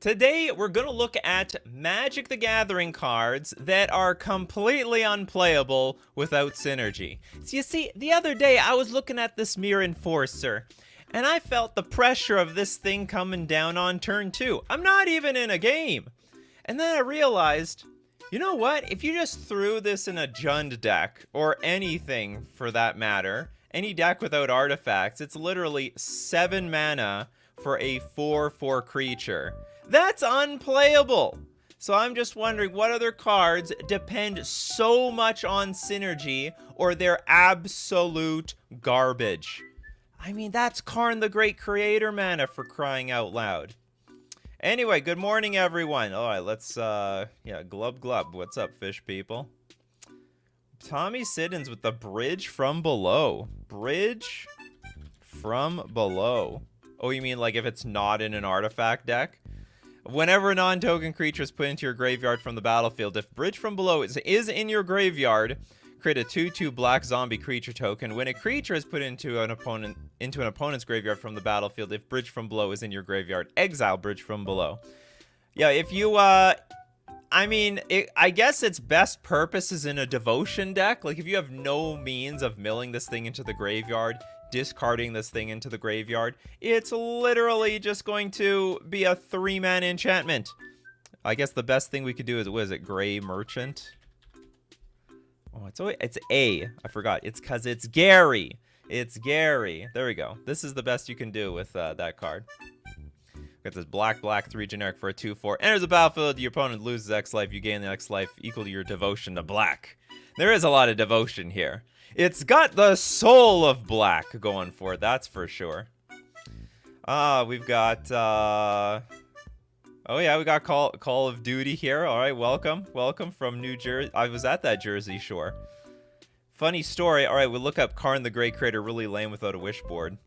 Today, we're going to look at Magic the Gathering cards that are completely unplayable without synergy. So you see, the other day I was looking at this Mirror Enforcer, and I felt the pressure of this thing coming down on turn 2. I'm not even in a game. And then I realized, you know what? If you just threw this in a Jund deck, or anything for that matter, any deck without artifacts, it's literally 7 mana for a 4/4 creature. That's unplayable. So I'm just wondering what other cards depend so much on synergy or they're absolute garbage. I mean, that's Karn the Great Creator mana, for crying out loud. Anyway, good morning, everyone. All right, let's, glub glub. What's up, fish people? Tommy Siddons with the Bridge from Below. Bridge from Below. Oh, you mean like if it's not in an artifact deck? Whenever a non-token creature is put into your graveyard from the battlefield, if Bridge from Below is in your graveyard, create a 2/2 black zombie creature token. When a creature is put into an opponent's graveyard from the battlefield, if Bridge from Below is in your graveyard, exile Bridge from Below. Yeah, if you, I guess its best purpose is in a devotion deck. Like, if you have no means of milling this thing into the graveyard, discarding this thing into the graveyard, it's literally just going to be a 3-mana enchantment. I guess the best thing we could do is, what is it, Gray Merchant? Oh, it's A. I forgot. It's because it's Gary. It's Gary. There we go. This is the best you can do with that card. Got this black 3 generic for a 2/4. Enters the battlefield, your opponent loses X life. You gain the X life equal to your devotion to black. There is a lot of devotion here. It's got the soul of black going for it, that's for sure. We've got, oh yeah, we got Call of Duty here. All right, welcome from New Jersey. I was at that Jersey Shore. Funny story. All right, we'll look up Karn the Great Creator, really lame without a wish board.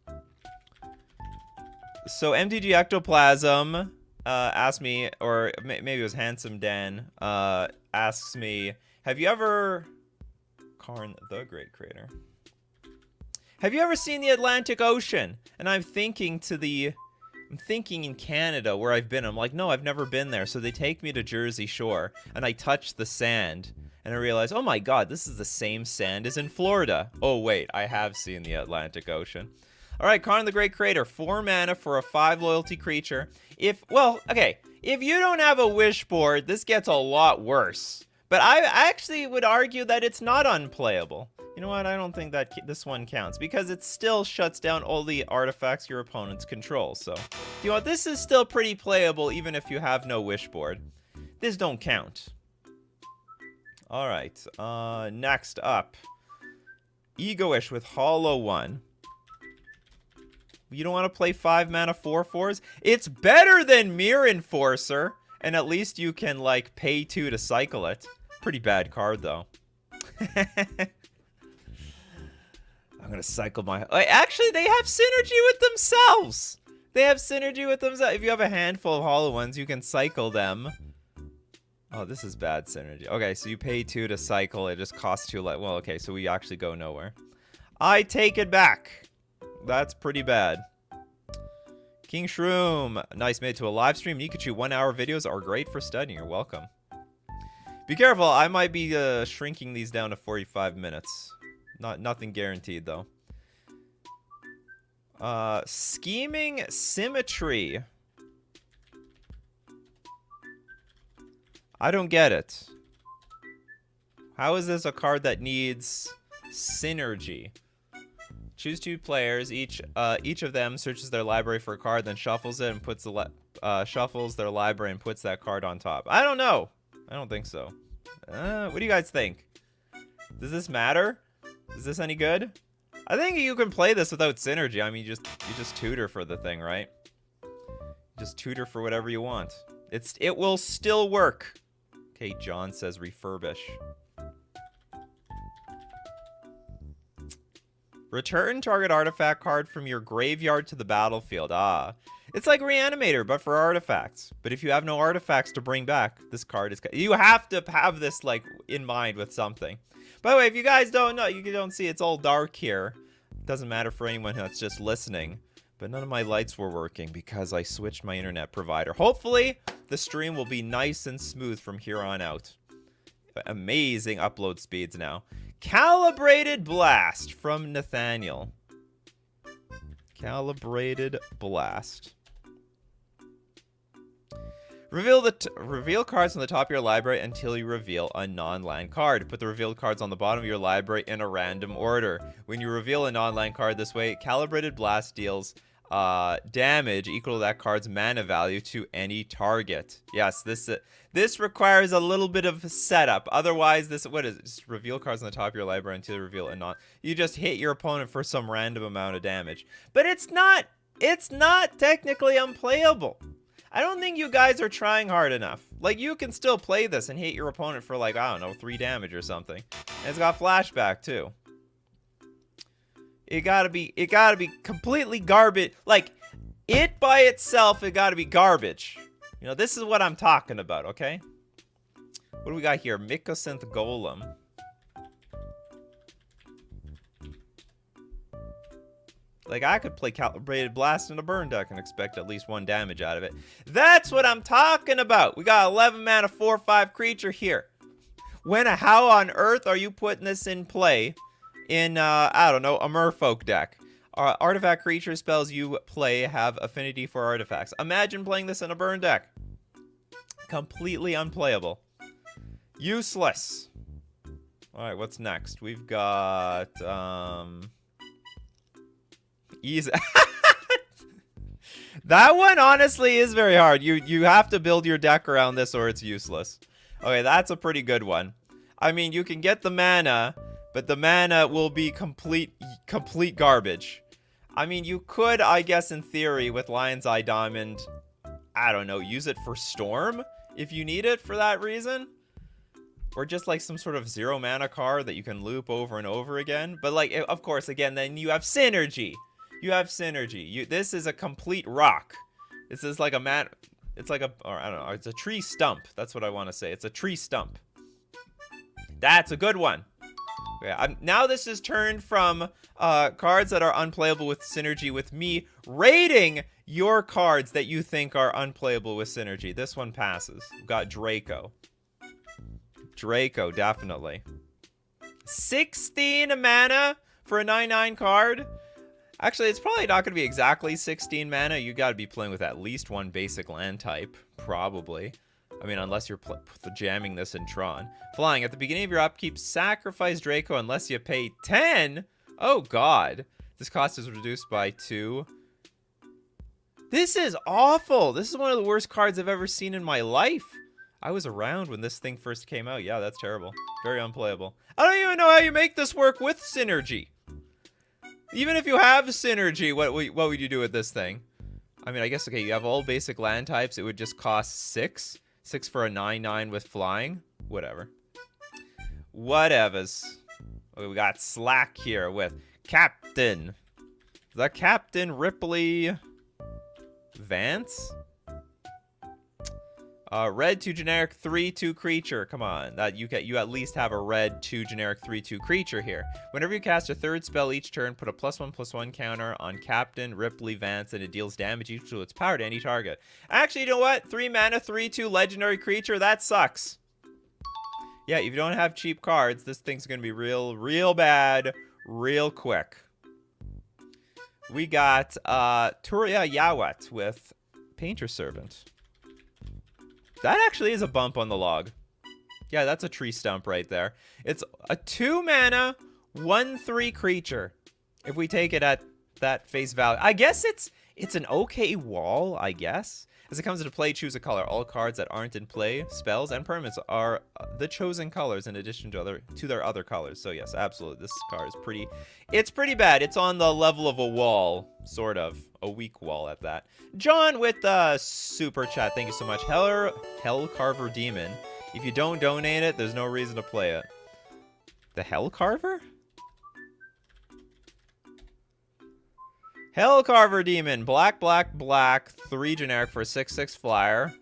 So MTG Ectoplasm asked me, or maybe it was Handsome Dan, asks me, have you ever... Karn the Great Creator. Have you ever seen the Atlantic Ocean? And I'm thinking in Canada where I've been. I'm like, no, I've never been there. So they take me to Jersey Shore and I touch the sand and I realize, oh my God, this is the same sand as in Florida. Oh wait, I have seen the Atlantic Ocean. All right, Karn the Great Creator, 4 mana for a 5 loyalty creature. If you don't have a wish board, this gets a lot worse. But I actually would argue that it's not unplayable. You know what? I don't think that this one counts because it still shuts down all the artifacts your opponents control. So, you know what? This is still pretty playable even if you have no wish board. This don't count. All right. Next up, Egoish with Hollow One. You don't want to play 5 mana 4/4s? It's better than Mirror Enforcer. And at least you can, like, pay 2 to cycle it. Pretty bad card, though. I'm gonna cycle my... Actually, they have synergy with themselves! They have synergy with themselves. If you have a handful of Hollow Ones, you can cycle them. Oh, this is bad synergy. Okay, so you pay 2 to cycle. It just costs you, like... Well, okay, so we actually go nowhere. I take it back. That's pretty bad. King Shroom, nice, made to a live stream. Nikachu, 1-hour videos are great for studying. You're welcome. Be careful, I might be shrinking these down to 45 minutes. Nothing guaranteed though. Scheming Symmetry. I don't get it. How is this a card that needs synergy? Choose 2 players. Each of them searches their library for a card, then shuffles it and puts shuffles their library and puts that card on top. I don't know. I don't think so. What do you guys think? Does this matter? Is this any good? I think you can play this without synergy. I mean, you just tutor for the thing, right? Just tutor for whatever you want. It will still work. Okay, John says refurbish. Return target artifact card from your graveyard to the battlefield. Ah, it's like Reanimator, but for artifacts. But if you have no artifacts to bring back, this card is... You have to have this, like, in mind with something. By the way, if you guys don't know, you don't see it's all dark here. It doesn't matter for anyone that's just listening. but none of my lights were working because I switched my internet provider. Hopefully, the stream will be nice and smooth from here on out. Amazing upload speeds now. Calibrated Blast from Nathaniel. Calibrated Blast. Reveal cards on the top of your library until you reveal a non-land card. Put the revealed cards on the bottom of your library in a random order. When you reveal a non-land card this way, Calibrated Blast deals damage equal to that card's mana value to any target. Yes, this requires a little bit of setup. Otherwise, what is it? Just reveal cards on the top of your library until you reveal a non. You just hit your opponent for some random amount of damage. But it's not technically unplayable. I don't think you guys are trying hard enough. Like, you can still play this and hit your opponent for, like, I don't know, 3 damage or something. And it's got flashback too. It gotta be completely garbage. Like, it by itself, it gotta be garbage. You know, this is what I'm talking about, okay? What do we got here? Mycosynth Golem. Like, I could play Calibrated Blast in a burn deck and expect at least 1 damage out of it. That's what I'm talking about. We got 11 mana, 4/5 creature here. How on earth are you putting this in play in, I don't know, a Merfolk deck? Artifact creature spells you play have affinity for artifacts. Imagine playing this in a burn deck. Completely unplayable. Useless. Alright, what's next? We've got, easy. That one honestly is very hard. You have to build your deck around this or it's useless. Okay, that's a pretty good one. I mean, you can get the mana, but the mana will be complete garbage. I mean, you could, I guess, in theory, with Lion's Eye Diamond, I don't know, use it for Storm if you need it for that reason. Or just like some sort of 0 mana card that you can loop over and over again. But like, of course, again, then you have synergy. You have synergy. This is a complete rock. This is like a it's like or I don't know, it's a tree stump. That's what I want to say. It's a tree stump. That's a good one. Yeah, now this is turned from cards that are unplayable with synergy with me rating your cards that you think are unplayable with synergy. This one passes. We've got Draco. Draco, definitely. 16 mana for a 9/9 card. Actually, it's probably not going to be exactly 16 mana. You got to be playing with at least 1 basic land type, probably. I mean, unless you're jamming this in Tron. Flying. At the beginning of your upkeep, sacrifice Draco unless you pay 10. Oh, God. This cost is reduced by 2. This is awful. This is one of the worst cards I've ever seen in my life. I was around when this thing first came out. Yeah, that's terrible. Very unplayable. I don't even know how you make this work with synergy. Even if you have synergy, what would you do with this thing? I mean, I guess, okay, you have all basic land types. It would just cost 6. 6 for a 9/9 with flying. Whatever. Whatevers. Okay, we got Slack here with Captain. Is that Captain Ripley Vance? Red 2 generic 3/2 creature. Come on, that you at least have a red 2 generic 3/2 creature here. Whenever you cast a 3rd spell each turn, put a +1/+1 counter on Captain Ripley Vance, and it deals damage equal to its power to any target. Actually, you know what? 3 mana 3/2 legendary creature. That sucks. Yeah, if you don't have cheap cards, this thing's gonna be real bad, real quick. We got Turia Yawat with Painter Servant. That actually is a bump on the log. Yeah, that's a tree stump right there. It's a 2 mana, 1/3 creature. If we take it at that face value. I guess it's an okay wall, I guess. As it comes into play, choose a color. All cards that aren't in play, spells, and permanents are the chosen colors in addition to their other colors. So yes, absolutely. This card is pretty bad. It's on the level of a wall, sort of. A weak wall at that. John with the super chat. Thank you so much. Hell Carver Demon. If you don't donate it, there's no reason to play it. The Hell Carver? Hell Carver Demon, black, 3 generic for a 6/6 flyer.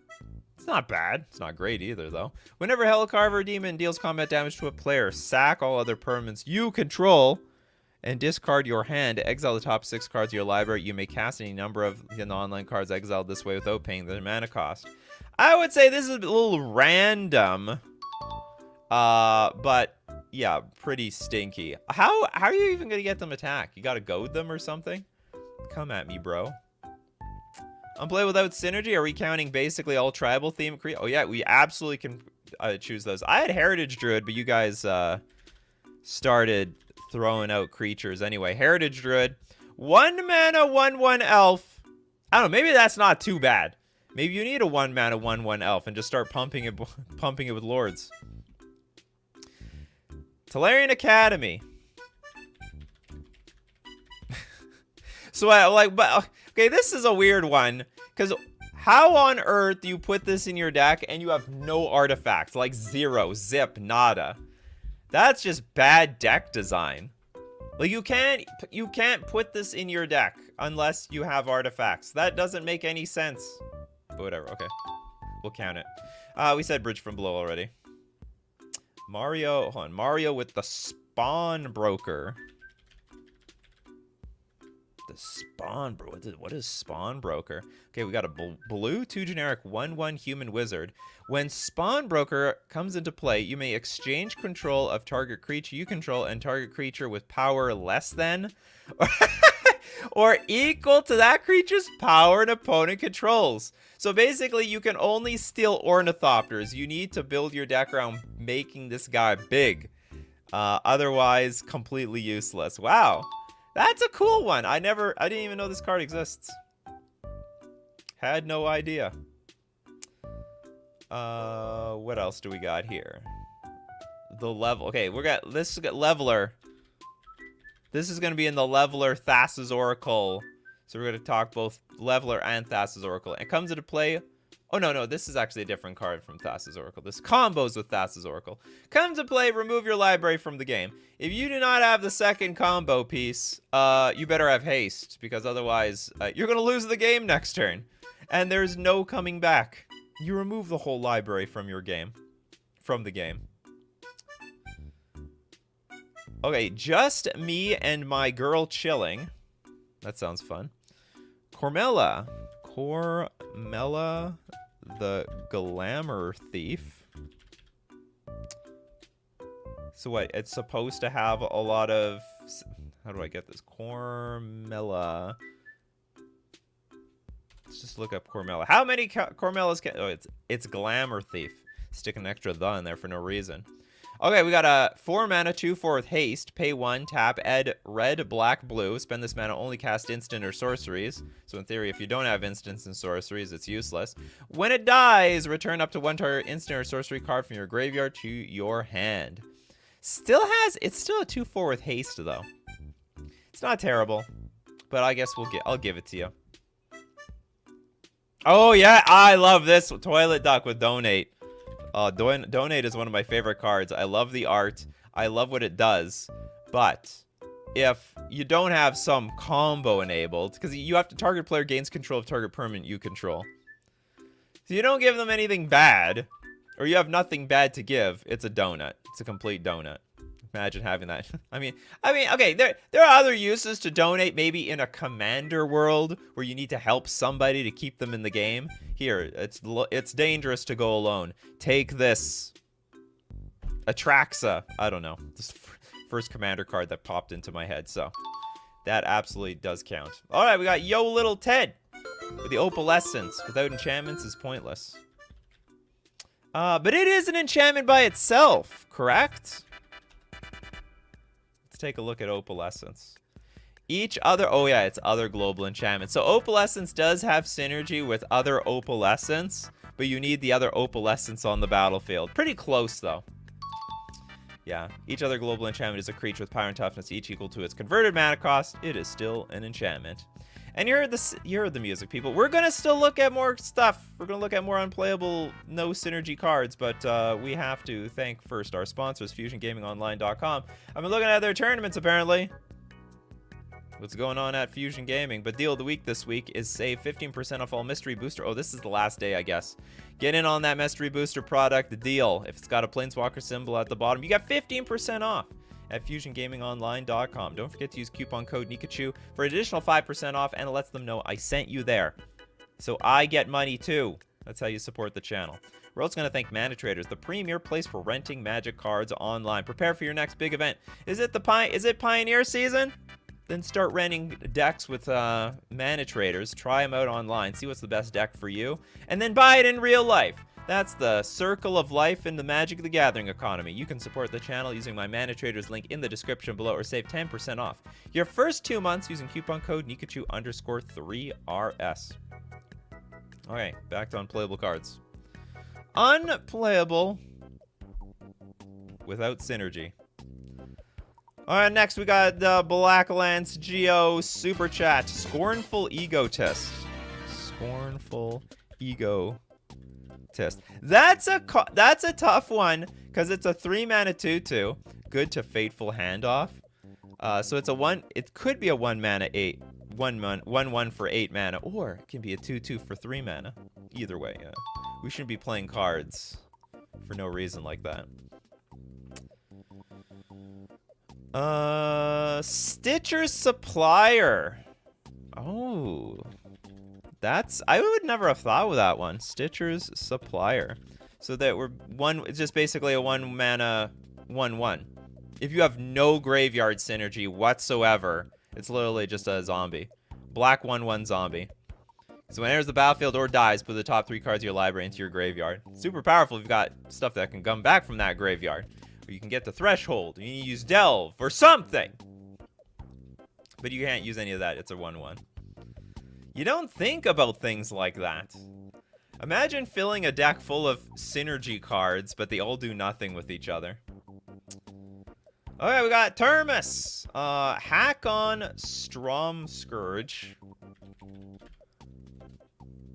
It's not bad. It's not great either, though. Whenever Hell Carver Demon deals combat damage to a player, sack all other permanents you control and discard your hand. Exile the top 6 cards of your library. You may cast any number of the online cards exiled this way without paying the mana cost. I would say this is a little random. But yeah, pretty stinky. How are you even gonna get them attack? You gotta goad them or something? Come at me, bro. Unplay without synergy. Are we counting basically all tribal theme? Oh yeah, we absolutely can choose those. I had Heritage Druid, but you guys started throwing out creatures anyway. Heritage Druid, 1 mana, 1/1 elf. I don't know. Maybe that's not too bad. Maybe you need a 1 mana, 1/1 elf and just start pumping it with lords. Tolarian Academy. So okay, this is a weird one, because how on earth do you put this in your deck and you have no artifacts? Like 0, zip, nada. That's just bad deck design. Like you can't put this in your deck unless you have artifacts. That doesn't make any sense. But whatever, okay. We'll count it. We said Bridge from Below already. Mario, hold on. Mario with the Spawn Broker. The Spawn Broker. What is Spawn Broker? Okay, we got a blue 2 generic 1/1 human wizard. When Spawn Broker comes into play, you may exchange control of target creature you control and target creature with power less than or equal to that creature's power an opponent controls. So basically, you can only steal Ornithopters. You need to build your deck around making this guy big. Otherwise, completely useless. Wow. That's a cool one. I didn't even know this card exists. Had no idea. What else do we got here? The level. Okay, let's get Leveler. This is going to be in the Leveler Thassa's Oracle. So we're going to talk both Leveler and Thassa's Oracle. It comes into play. Oh, no, this is actually a different card from Thassa's Oracle. This combos with Thassa's Oracle. Comes to play, remove your library from the game. If you do not have the second combo piece, you better have haste, because otherwise you're going to lose the game next turn. And there's no coming back. You remove the whole library from your game. From the game. Okay, just me and my girl chilling. That sounds fun. Cormella the Glamour Thief. So what? It's supposed to have a lot of... How do I get this? Cormella. Let's just look up Cormella. How many Cormellas can... Oh, it's Glamour Thief. Stick an extra "the" in there for no reason. Okay, we got a 4 mana, 2/4 with haste. Pay 1, tap, add red, black, blue. Spend this mana, only cast instant or sorceries. So in theory, if you don't have instants and sorceries, it's useless. When it dies, return up to 1 target instant or sorcery card from your graveyard to your hand. It's still a 2/4 with haste though. It's not terrible, but I guess I'll give it to you. Oh yeah, I love this Toilet Duck with Donate. Donate is one of my favorite cards. I love the art. I love what it does. But if you don't have some combo enabled, because you have to target player gains control of target permanent you control. So you don't give them anything bad, or you have nothing bad to give. It's a donut. It's a complete donut. Imagine having that. I mean, okay, there are other uses to donate, maybe in a commander world where you need to help somebody to keep them in the game. Here, it's dangerous to go alone. Take this. Atraxa. I don't know. This first commander card that popped into my head, so that absolutely does count. All right, we got Yo Little Ted with the Opalescence. Without enchantments is pointless. But it is an enchantment by itself, correct? Take a look at Opalescence. Each other... Oh, yeah, it's other global enchantments. So Opalescence does have synergy with other Opalescence, but you need the other Opalescence on the battlefield. Pretty close, though. Yeah. Each other global enchantment is a creature with power and toughness, each equal to its converted mana cost. It is still an enchantment. And you heard the music, people. We're going to still look at more stuff. We're going to look at more unplayable, no synergy cards. But we have to thank first our sponsors, FusionGamingOnline.com. I've been looking at their tournaments, apparently. What's going on at Fusion Gaming? But deal of the week this week is save 15% off all Mystery Booster. Oh, this is the last day, I guess. Get in on that Mystery Booster product, the deal. If it's got a Planeswalker symbol at the bottom, you got 15% off. at fusiongamingonline.com. Don't forget to use coupon code Nikachu for an additional 5% off, and it lets them know I sent you there. So I get money too. That's how you support the channel. We're also going to thank Mana Traders, the premier place for renting Magic cards online. Prepare for your next big event. Is it Pioneer season? Then start renting decks with Mana Traders. Try them out online. See what's the best deck for you. And then buy it in real life. That's the circle of life in the Magic the Gathering economy. You can support the channel using my Mana Traders link in the description below or save 10% off your first 2 months using coupon code Nikachu_3RS. Okay, back to unplayable cards. Unplayable without synergy. Alright, next we got the Blacklands Geo Super Chat. Scornful Egotist. Scornful Egotist. That's a tough one, because it's a 3-mana 2/2. Good to Fateful Handoff. So it's a 1. It could be a 1-mana 8. 1/1 for 8 mana, or it can be a 2/2 for 3 mana. Either way, yeah. We shouldn't be playing cards for no reason like that. Stitcher's Supplier. Oh, I would never have thought of that one. Stitcher's Supplier. So that it's just basically a 1-mana 1/1. If you have no graveyard synergy whatsoever, it's literally just a zombie. Black 1/1 zombie. So when it enters the battlefield or dies, put the top 3 cards of your library into your graveyard. Super powerful if you've got stuff that can come back from that graveyard. Or you can get the Threshold. You need to use Delve or something. But you can't use any of that. It's a 1/1. You don't think about things like that. Imagine filling a deck full of synergy cards, but they all do nothing with each other. Okay, we got Termus. Hack on Strom Scourge.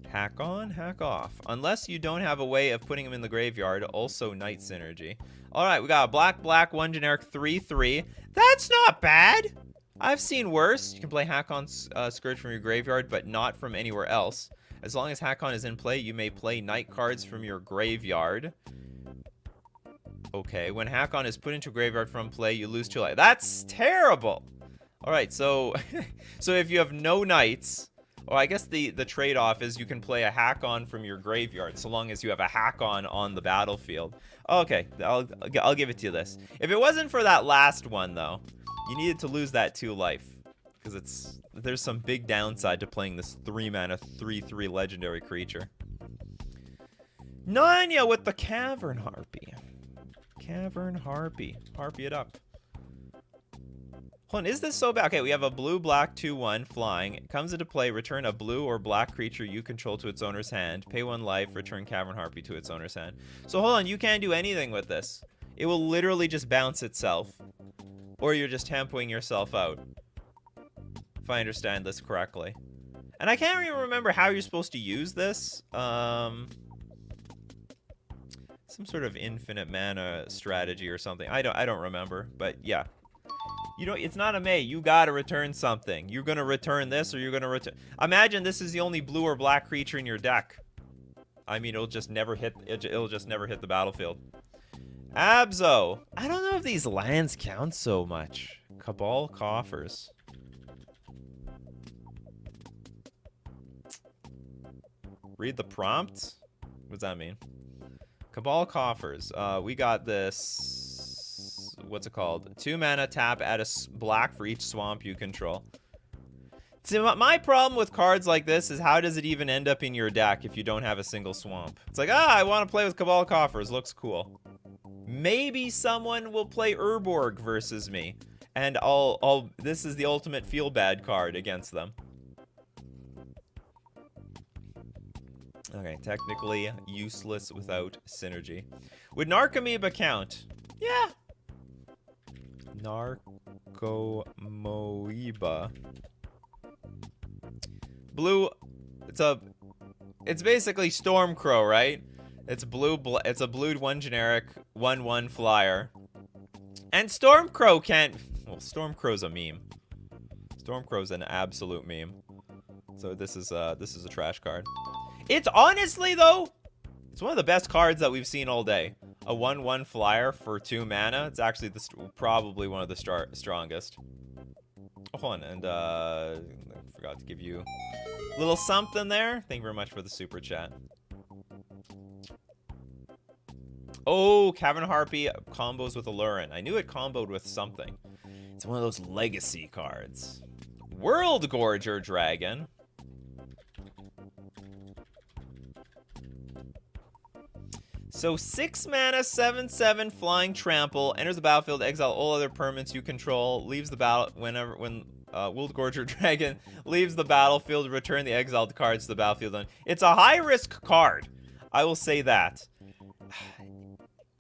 Hack on, hack off. Unless you don't have a way of putting them in the graveyard, also Night Synergy. Alright, we got a black, 1 generic 3/3. That's not bad! I've seen worse. You can play Hack on Scourge from your graveyard, but not from anywhere else. As long as Hack on is in play, you may play night cards from your graveyard. Okay, when Hack on is put into graveyard from play, you lose 2 life. That's terrible! Alright, so so if you have no nights, well, I guess the trade-off is you can play a Hack on from your graveyard, so long as you have a Hack on the battlefield. Okay, I'll give it to you this. If it wasn't for that last one, though, you needed to lose that 2 life, because there's some big downside to playing this 3-mana 3/3 legendary creature. Nanya with the Cavern Harpy. Cavern Harpy. Harpy it up. Hold on, is this so bad? Okay, we have a blue-black 2/1 flying. It comes into play, return a blue or black creature you control to its owner's hand. Pay 1 life, return Cavern Harpy to its owner's hand. So hold on, you can't do anything with this. It will literally just bounce itself. Or you're just tempoing yourself out. If I understand this correctly. And I can't even remember how you're supposed to use this. Some sort of infinite mana strategy or something. I don't remember, but yeah. You know, it's not a May. You gotta return something. You're gonna return this, or you're gonna return. Imagine this is the only blue or black creature in your deck. I mean, it'll just never hit the battlefield. Abzo. I don't know if these lands count so much. Cabal Coffers. Read the prompt? What does that mean? Cabal Coffers. We got this. What's it called? 2 mana, tap, add a black for each swamp you control. See, my problem with cards like this is how does it even end up in your deck if you don't have a single swamp? It's like, I want to play with Cabal Coffers. Looks cool. Maybe someone will play Urborg versus me, and this is the ultimate feel bad card against them. Okay, technically useless without synergy. Would Narcomoeba count? Yeah. Narcomoeba. Blue. It's basically Stormcrow, right? It's blue. It's a blue 1 generic 1/1 flyer. And Stormcrow can't. Well, Stormcrow's a meme. Stormcrow's an absolute meme. So this is a trash card. It's honestly though, it's one of the best cards that we've seen all day. A 1/1 flyer for 2 mana. It's actually probably one of the strongest. Oh, hold on, and I forgot to give you a little something there. Thank you very much for the super chat. Oh, Cavern Harpy combos with Allurin. I knew it comboed with something. It's one of those legacy cards. World Gorger Dragon. So 6 mana, 7/7 flying trample, enters the battlefield, exile all other permanents you control, leaves the battle when World Gorger Dragon leaves the battlefield, return the exiled cards to the battlefield. It's a high risk card. I will say that.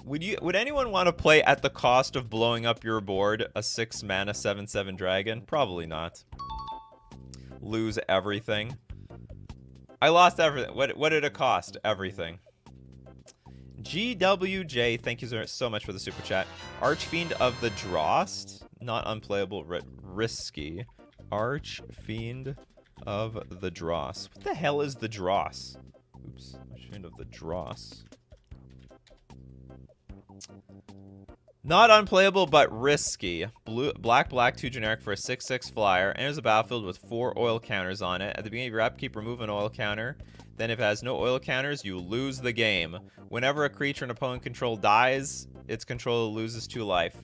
Would anyone want to play at the cost of blowing up your board a 6 mana 7/7 dragon? Probably not. Lose everything. I lost everything. What did it cost? Everything. GWJ, thank you so much for the super chat. Archfiend of the Drost, not unplayable, risky. Archfiend of the Dross. What the hell is the Dross? Oops, Archfiend of the Dross. Not unplayable, but risky. Black, 2 generic for a 6/6 flyer. Enters a battlefield with 4 oil counters on it. At the beginning of your upkeep, remove an oil counter. Then if it has no oil counters, you lose the game. Whenever a creature an opponent control dies, its controller loses 2 life.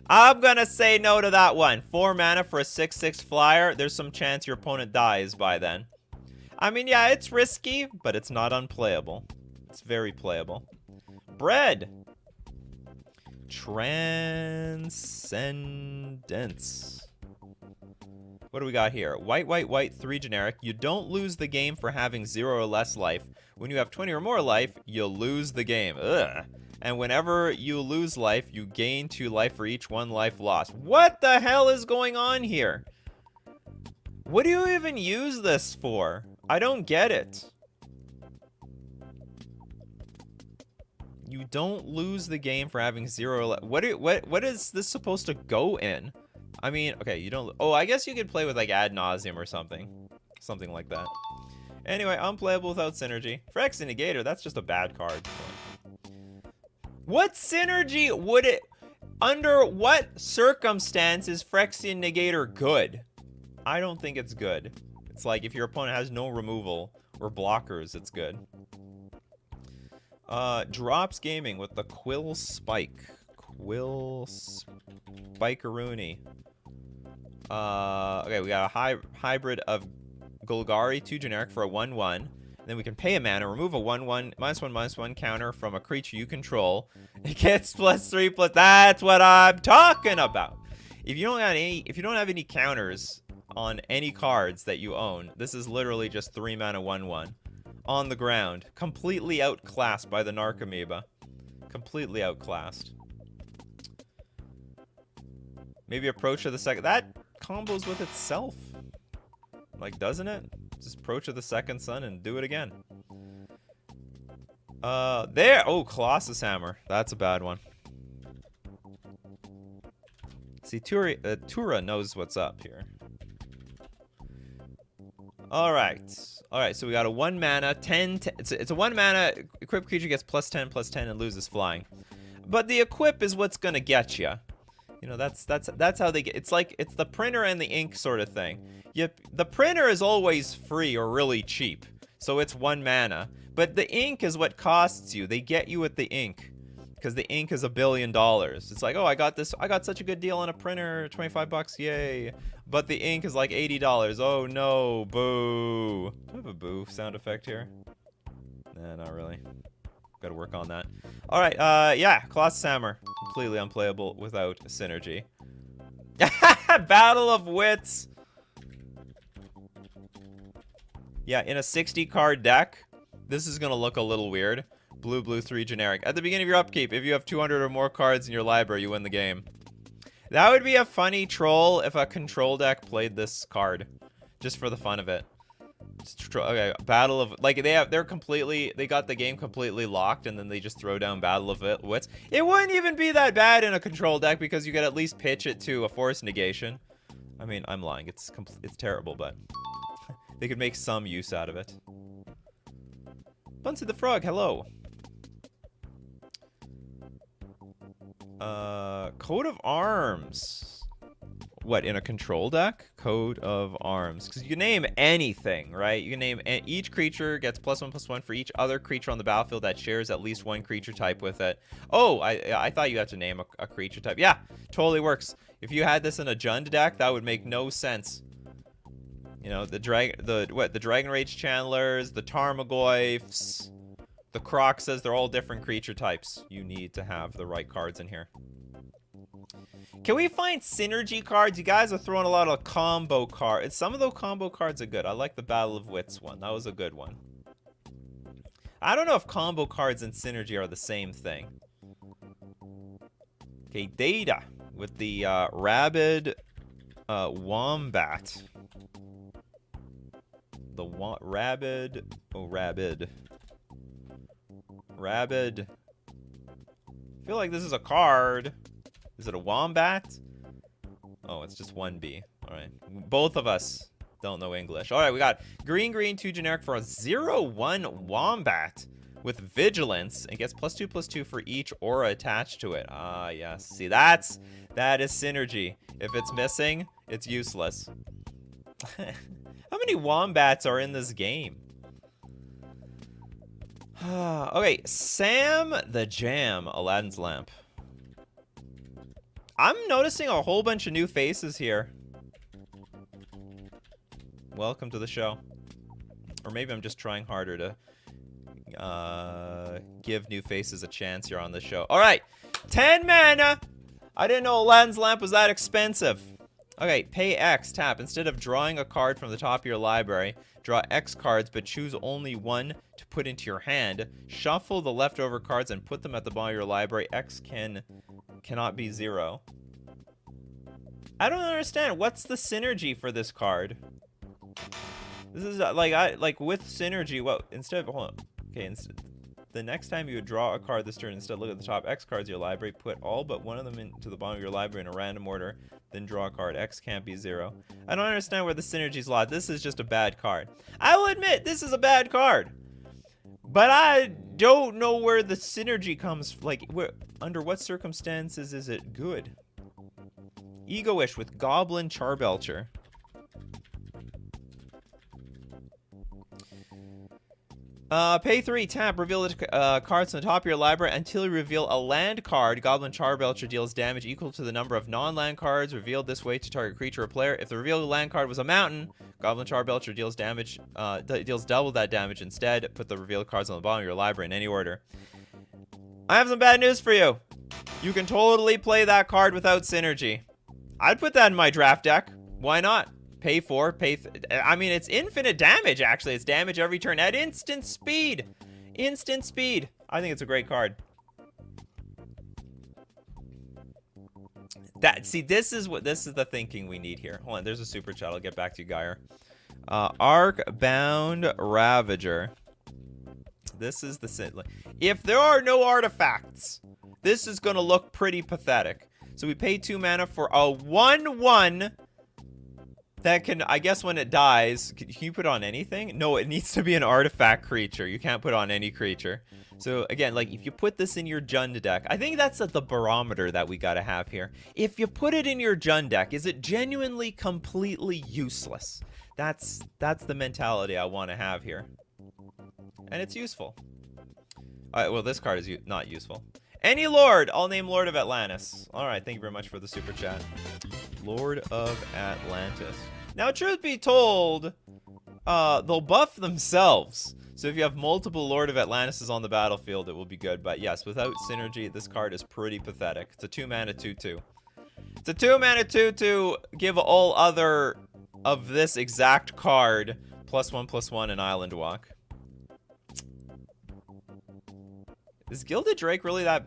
I'm gonna say no to that one. 4 mana for a 6/6 flyer. There's some chance your opponent dies by then. I mean, yeah, it's risky, but it's not unplayable. It's very playable. Bread. Transcendence. What do we got here? White, 3 generic. You don't lose the game for having 0 or less life. When you have 20 or more life, you'll lose the game. Ugh. And whenever you lose life, you gain 2 life for each 1 life lost. What the hell is going on here? What do you even use this for? I don't get it. You don't lose the game for having 0. What is this supposed to go in? I mean, okay, you don't. Oh, I guess you could play with like Ad Nauseam or something like that. Anyway, unplayable without synergy. Phyrexian Negator, that's just a bad card. What synergy would it? Under what circumstance is Phyrexian Negator good? I don't think it's good. It's like if your opponent has no removal or blockers, it's good. Drops Gaming with the Quill Spike. Quill Spikeroony. Okay, we got a hybrid of Golgari, 2 generic for a 1/1. Then we can pay a mana, remove a 1/1, -1/-1 counter from a creature you control. It gets +3/+. That's what I'm talking about. If you don't have any counters on any cards that you own, this is literally just 3 mana 1/1 on the ground, completely outclassed by the Narcomoeba. Completely outclassed. Maybe Approach of the Second. That combos with itself. Like, doesn't it? Just Approach of the Second Sun and do it again. There. Oh, Colossus Hammer. That's a bad one. See, Tura knows what's up here. All right, so we got a 1 mana, 10, it's a 1 mana, equipped creature gets +10/+10 and loses flying. But the equip is what's gonna get you. You know, that's how they get, it's like, it's the printer and the ink sort of thing. The printer is always free or really cheap, so it's 1 mana. But the ink is what costs you. They get you with the ink, because the ink is $1 billion. It's like, oh, I got such a good deal on a printer, 25 bucks, yay. But the ink is like $80. Oh no, boo. Do I have a boo sound effect here? Nah, not really. Gotta work on that. All right, yeah, Colossus Hammer, completely unplayable without synergy. Battle of Wits. Yeah, in a 60-card deck, this is gonna look a little weird. Blue, 3 generic. At the beginning of your upkeep, if you have 200 or more cards in your library, you win the game. That would be a funny troll if a control deck played this card, just for the fun of it. Okay, Battle of, like, they got the game completely locked, and then they just throw down Battle of Wits. It wouldn't even be that bad in a control deck because you could at least pitch it to a Force Negation. I mean, I'm lying. It's terrible, but they could make some use out of it. Bunsy the Frog, hello. Coat of Arms. What, in a control deck? Coat of Arms. Because you can name anything, right? You can name each creature gets +1/+1 for each other creature on the battlefield that shares at least one creature type with it. Oh, I thought you had to name a creature type. Yeah, totally works. If you had this in a Jund deck, that would make no sense. You know, the Dragon Rage Channelers, the Tarmogoyfs, the Croxes, they're all different creature types. You need to have the right cards in here. Can we find synergy cards? You guys are throwing a lot of combo cards. Some of those combo cards are good. I like the Battle of Wits one. That was a good one. I don't know if combo cards and synergy are the same thing. Okay, Data with the Rabid Wombat. The Rabid. Oh, Rabid. Rabid. I feel like this is a card. Is it a Wombat? Oh, it's just 1B. Alright. Both of us don't know English. Alright, we got green, 2 generic for a 0/1 Wombat with Vigilance. It gets +2/+2 for each aura attached to it. Ah, yes. See, that is synergy. If it's missing, it's useless. How many Wombats are in this game? Okay, Sam the Jam, Aladdin's Lamp. I'm noticing a whole bunch of new faces here. Welcome to the show. Or maybe I'm just trying harder to give new faces a chance here on the show. Alright, 10 mana! I didn't know Aladdin's Lamp was that expensive. Okay, pay X, tap. Instead of drawing a card from the top of your library, draw X cards, but choose only one to put into your hand. Shuffle the leftover cards and put them at the bottom of your library. X cannot be 0. I don't understand. What's the synergy for this card? This is like with synergy. What instead of hold on. Okay, the next time you would draw a card this turn, instead look at the top X cards of your library, put all but one of them into the bottom of your library in a random order, then draw a card. X can't be 0. I don't understand where the synergy's lost. This is just a bad card. I will admit this is a bad card, but I don't know where the synergy comes. Like, under what circumstances is it good? Egoish with Goblin Charbelcher. Pay 3, tap, reveal the cards on the top of your library until you reveal a land card. Goblin Charbelcher deals damage equal to the number of non-land cards revealed this way to target creature or player. If the revealed land card was a mountain, Goblin Charbelcher deals damage, deals double that damage instead. Put the revealed cards on the bottom of your library in any order. I have some bad news for you. You can totally play that card without synergy. I'd put that in my draft deck. Why not? Pay 4, I mean, it's infinite damage, actually. It's damage every turn at instant speed. Instant speed. I think it's a great card. See, this is the thinking we need here. Hold on, there's a super chat. I'll get back to you, Geyer. Arc-bound Ravager. This is the... If there are no artifacts, this is going to look pretty pathetic. So we pay 2 mana for a 1/1 that can, I guess when it dies, can you put on anything? No, it needs to be an artifact creature. You can't put on any creature. So again, like if you put this in your Jund deck, I think that's the barometer that we gotta have here. If you put it in your Jund deck, is it genuinely completely useless? That's the mentality I want to have here. And it's useful. Alright, well this card is not useful. Any Lord! I'll name Lord of Atlantis. Alright, thank you very much for the super chat. Lord of Atlantis. Now, truth be told, they'll buff themselves. So if you have multiple Lord of Atlantises on the battlefield, it will be good. But yes, without synergy, this card is pretty pathetic. It's a 2-mana 2/2. It's a 2-mana 2/2. Give all other of this exact card +1/+1 and Island Walk. Is Gilded Drake really that...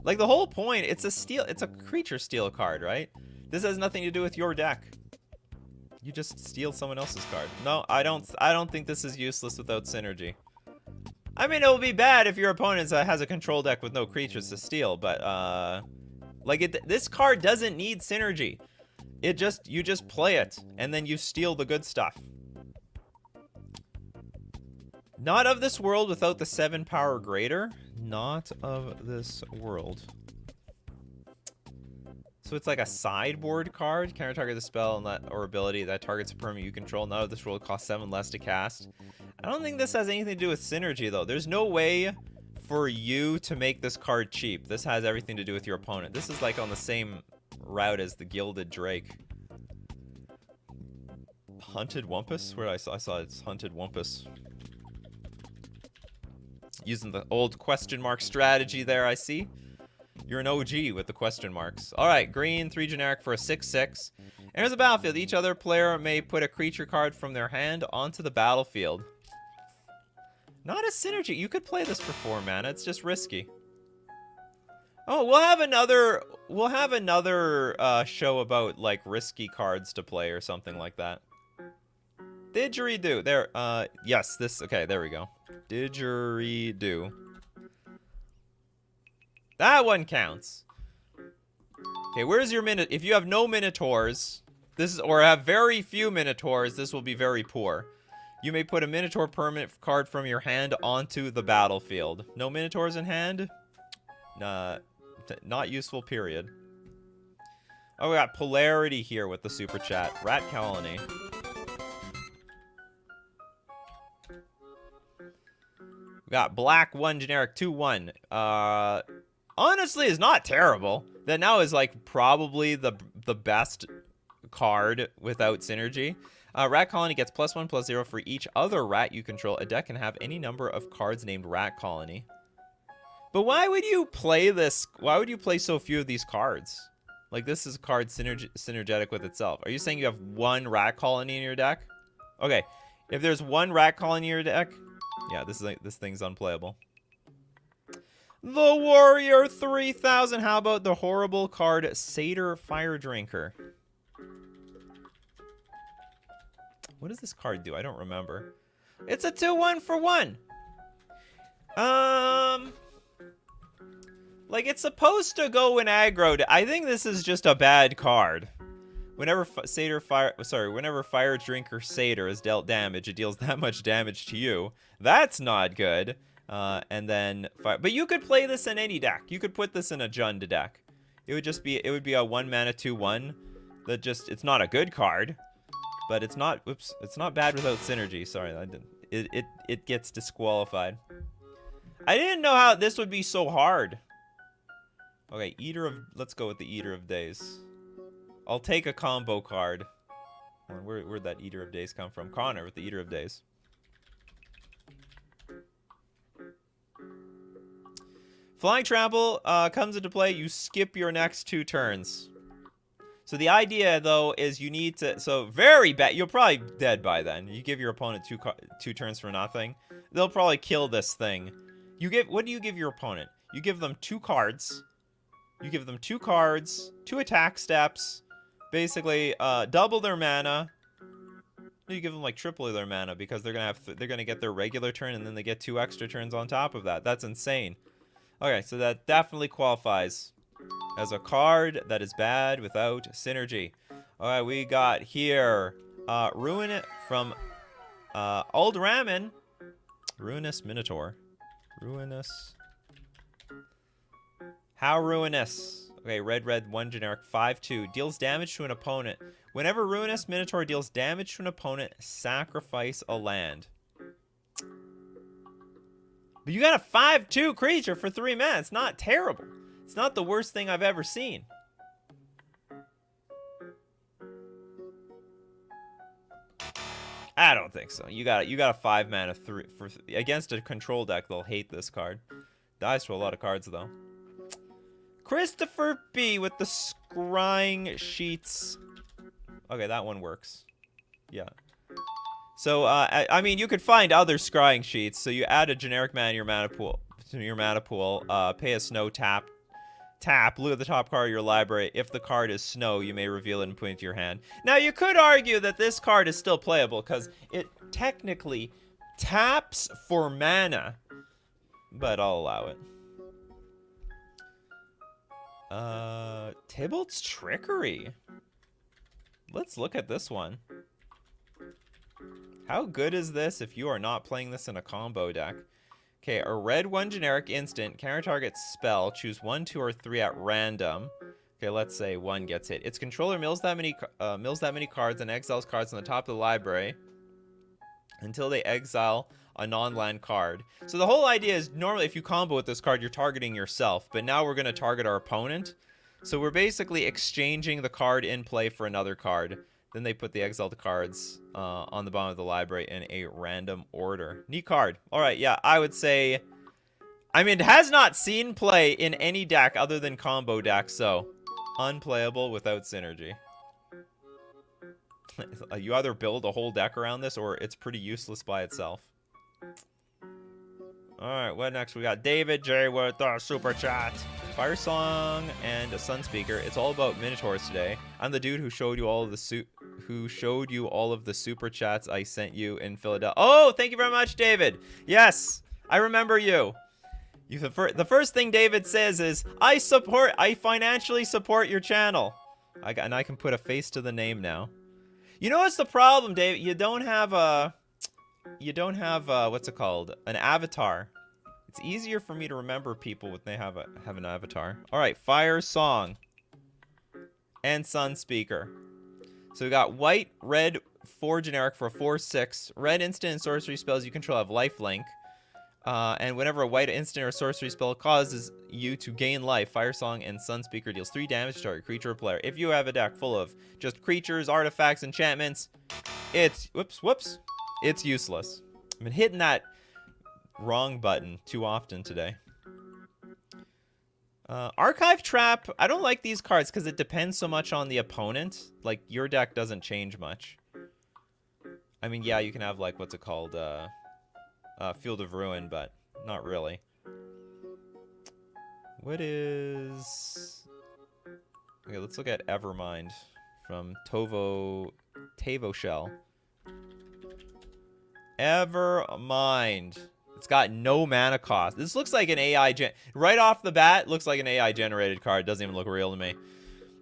Like, the whole point, it's a creature steal card, right? This has nothing to do with your deck. You just steal someone else's card. No, I don't think this is useless without synergy. I mean, it'll be bad if your opponent has a control deck with no creatures to steal, but, this card doesn't need synergy. You just play it, and then you steal the good stuff. Not of this world without the 7 power greater. Not of this world. So it's like a sideboard card. Counter target the spell and that, or ability that targets a permanent you control. Not of this world costs 7 less to cast. I don't think this has anything to do with synergy though. There's no way for you to make this card cheap. This has everything to do with your opponent. This is like on the same route as the Gilded Drake. Hunted Wumpus? Where I saw it's Hunted Wumpus. Using the old question mark strategy there, I see. You're an OG with the question marks. Alright, green, 3 generic for a 6/6. Enters the battlefield. Each other player may put a creature card from their hand onto the battlefield. Not a synergy. You could play this for 4 mana. It's just risky. Oh, we'll have another show about like risky cards to play or something like that. Didgeridoo. There, yes, this, okay, there we go. Didgeridoo. That one counts. Okay, where's your if you have no Minotaurs, or have very few Minotaurs, this will be very poor. You may put a Minotaur permanent card from your hand onto the battlefield. No Minotaurs in hand? Not useful, period. Oh, we got Polarity here with the super chat. Rat Colony. We got black 1 generic 2/1. Honestly, is not terrible. That now is like probably the best card without synergy. Rat Colony gets +1/+0 for each other rat you control. A deck can have any number of cards named Rat Colony. But why would you play this? Why would you play so few of these cards? Like, this is a card synergetic with itself. Are you saying you have 1 Rat Colony in your deck? Okay, if there's 1 Rat Colony in your deck, yeah, this thing's unplayable. The Warrior 3000. How about the horrible card Satyr Fire Drinker? What does this card do? I don't remember. It's a 2/1 for 1. Like, it's supposed to go in aggro. I think this is just a bad card. Whenever whenever Fire Drinker Satyr is dealt damage, it deals that much damage to you. That's not good. And then, but you could play this in any deck. You could put this in a Jund deck. It would be a 1 mana 2/1 that it's not a good card, but it's not bad without synergy. Sorry, it gets disqualified. I didn't know how this would be so hard. Okay, let's go with the Eater of Days. I'll take a combo card. Where'd that Eater of Days come from? Connor with the Eater of Days. Flying Trample comes into play. You skip your next 2 turns. So the idea, though, is you need to... So very bad. You're probably dead by then. You give your opponent 2 turns for nothing. They'll probably kill this thing. What do you give your opponent? You give them 2 cards. You give them 2 cards, 2 attack steps, basically double their mana. You give them like triple their mana because they're gonna get their regular turn and then they get 2 extra turns on top of that. That's insane. Okay, so that definitely qualifies as a card that is bad without synergy. All right, we got here Ruin It from Old Ramen. Ruinous Minotaur. Ruinous. How ruinous. Okay, red 1 generic 5/2 deals damage to an opponent. Whenever Ruinous Minotaur deals damage to an opponent, sacrifice a land. But you got a 5/2 creature for 3 mana. It's not terrible. It's not the worst thing I've ever seen. I don't think so. You got a 5 mana against a control deck. They'll hate this card. Dies to a lot of cards though. Christopher B with the Scrying Sheets. Okay, that one works. Yeah. So, I mean, you could find other Scrying Sheets. So you add a generic mana to your mana pool. Pay a snow tap. Look at the top card of your library. If the card is snow, you may reveal it and put it into your hand. Now, you could argue that this card is still playable because it technically taps for mana. But I'll allow it. Tybalt's Trickery. Let's look at this one. How good is this if you are not playing this in a combo deck? Okay, a red 1 generic instant, counter target spell, choose 1, 2, or 3 at random. Okay, let's say 1 gets hit. Its controller mills that many cards and exiles cards on the top of the library until they exile a non-land card. So the whole idea is normally if you combo with this card, you're targeting yourself, but now we're going to target our opponent. So we're basically exchanging the card in play for another card. Then they put the exiled cards on the bottom of the library in a random order. Neat card. All right, yeah, I would say... I mean, it has not seen play in any deck other than combo decks, so unplayable without synergy. You either build a whole deck around this, or it's pretty useless by itself. All right, what next? We got David J with the super chat. Fire Song and a Sun Speaker. It's all about Minotaurs today. I'm the dude who showed you all of the super chats I sent you in Philadelphia. Oh, thank you very much, David. Yes, I remember you. The first thing David says is, I financially support your channel. And I can put a face to the name now. You know what's the problem, David? You don't have what's it called? An avatar. It's easier for me to remember people when they have an avatar. All right, Fire Song and Sun Speaker. So we got white, red, 4 generic for a 4/6. Red instant and sorcery spells you control have lifelink. And whenever a white instant or sorcery spell causes you to gain life, Fire Song and Sun Speaker deals 3 damage to target creature or player. If you have a deck full of just creatures, artifacts, enchantments, it's it's useless. I've been hitting that wrong button too often today. Archive Trap. I don't like these cards because it depends so much on the opponent. Like, your deck doesn't change much. I mean, yeah, you can have, like, what's it called? Field of Ruin, but not really. What is... Okay, let's look at Evermind from Tavo Shell. Evermind. It's got no mana cost. This looks like an AI right off the bat, looks like an AI generated card. Doesn't even look real to me.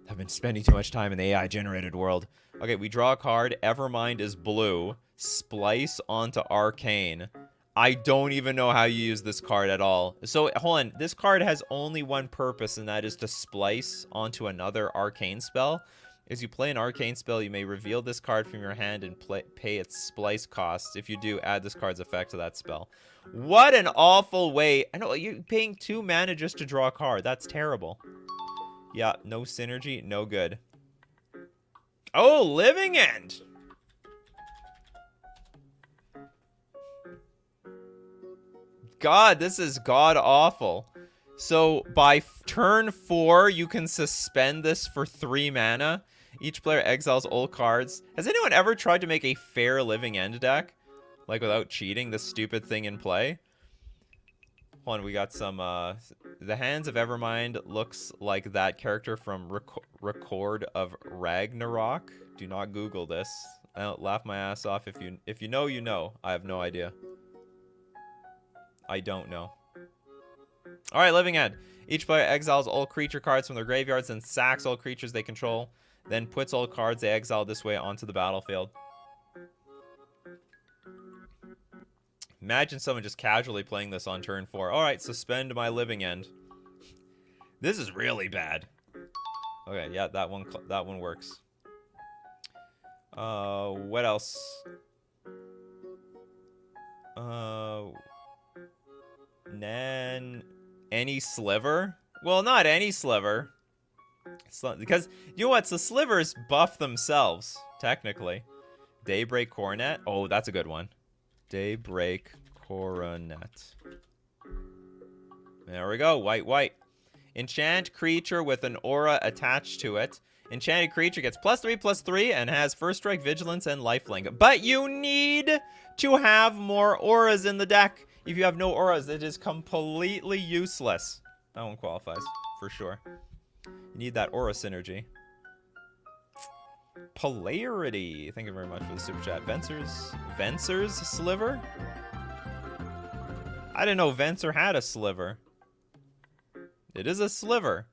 I've been spending too much time in the AI generated world. Okay, we draw a card. Evermind is blue. Splice onto Arcane. I don't even know how you use this card at all. So, hold on. This card has only one purpose, and that is to splice onto another arcane spell. As you play an arcane spell, you may reveal this card from your hand and pay its splice costs. If you do, add this card's effect to that spell. What an awful way. I know, you're paying 2 mana just to draw a card. That's terrible. Yeah, no synergy, no good. Oh, Living End! God, this is god-awful. So, by turn 4, you can suspend this for 3 mana. Each player exiles all cards. Has anyone ever tried to make a fair Living End deck? Like, without cheating this stupid thing in play? Hold on, we got some, The Hands of Evermind looks like that character from Record of Ragnarok. Do not Google this. I'll laugh my ass off. If you know, you know. I have no idea. I don't know. Alright, Living End. Each player exiles all creature cards from their graveyards and sacks all creatures they control. Then puts all cards they exile this way onto the battlefield. Imagine someone just casually playing this on turn 4. Alright, suspend my Living End. This is really bad. Okay, yeah, that one works. What else? Any sliver? Well, not any sliver. Because, you know what? The slivers buff themselves, technically. Daybreak Coronet. Oh, that's a good one. Daybreak Coronet. There we go. White, white. Enchant creature with an aura attached to it. Enchanted creature gets +3/+3 and has first strike, vigilance, and lifelink. But you need to have more auras in the deck. If you have no auras, it is completely useless. That one qualifies, for sure. You need that aura synergy. Polarity. Thank you very much for the super chat. Venser's sliver? I didn't know Venser had a sliver. It is a sliver.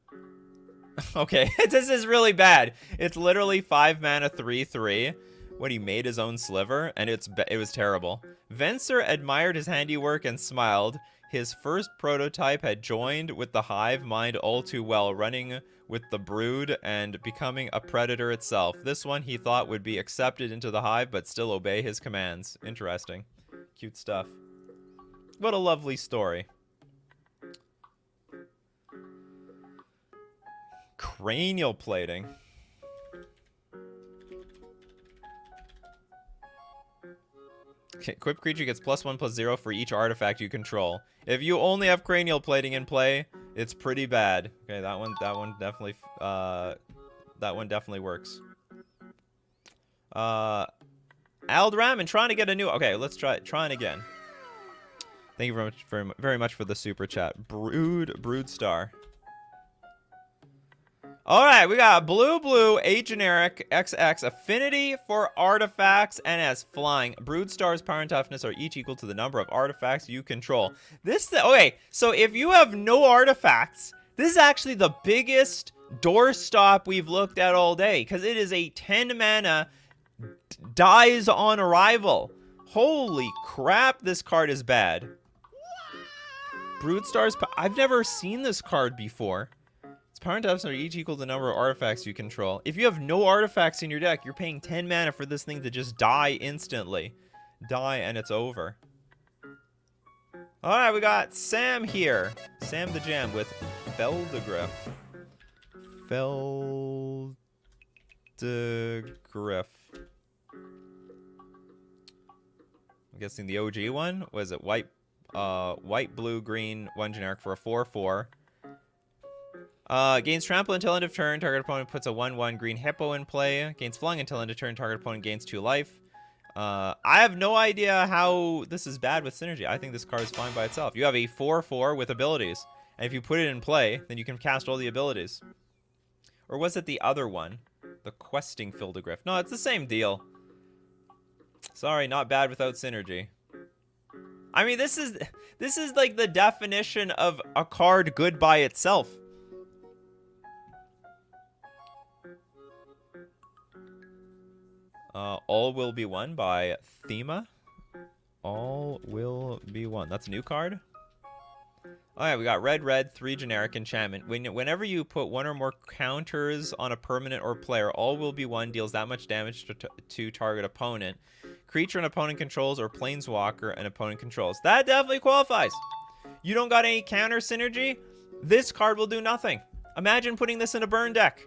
Okay, this is really bad. It's literally 5 mana 3/3. when he made his own sliver, and it was terrible. Venser admired his handiwork and smiled. His first prototype had joined with the hive mind all too well, running with the brood and becoming a predator itself. This one he thought would be accepted into the hive, but still obey his commands. Interesting. Cute stuff. What a lovely story. Cranial plating. Equipped creature gets +1/+0 for each artifact you control. If you only have cranial plating in play, it's pretty bad. Okay, that one definitely works. Aldraman trying to get a new. Okay, let's trying again. Thank you very much for the super chat. Brood Star. All right, we got blue, 8 generic, XX, affinity for artifacts, and as flying. Brood Star's power and toughness are each equal to the number of artifacts you control. Okay, so if you have no artifacts, this is actually the biggest doorstop we've looked at all day, because it is a 10 mana, dies on arrival. Holy crap, this card is bad. Brood Star's, I've never seen this card before. Its power and toughness are each equal to the number of artifacts you control. If you have no artifacts in your deck, you're paying 10 mana for this thing to just die instantly. Die and it's over. Alright, we got Sam here. Sam the Jam with Feldegriff. Feldegriff. I'm guessing the OG one. Was it white, blue, green, 1 generic for a 4/4. Gains trample until end of turn. Target opponent puts a 1/1 green hippo in play. Gains flung until end of turn. Target opponent gains 2 life. I have no idea how this is bad with synergy. I think this card is fine by itself. You have a 4/4 with abilities. And if you put it in play, then you can cast all the abilities. Or was it the other one? The questing Feldegriff. No, it's the same deal. Sorry, not bad without synergy. I mean, this is like the definition of a card good by itself. All Will Be One by Thema. All Will Be One. That's a new card. Alright, we got red, 3 generic enchantment. Whenever you put 1 or more counters on a permanent or player, All Will Be One deals that much damage to target opponent. Creature an opponent controls or planeswalker an opponent controls. That definitely qualifies. You don't got any counter synergy? This card will do nothing. Imagine putting this in a burn deck.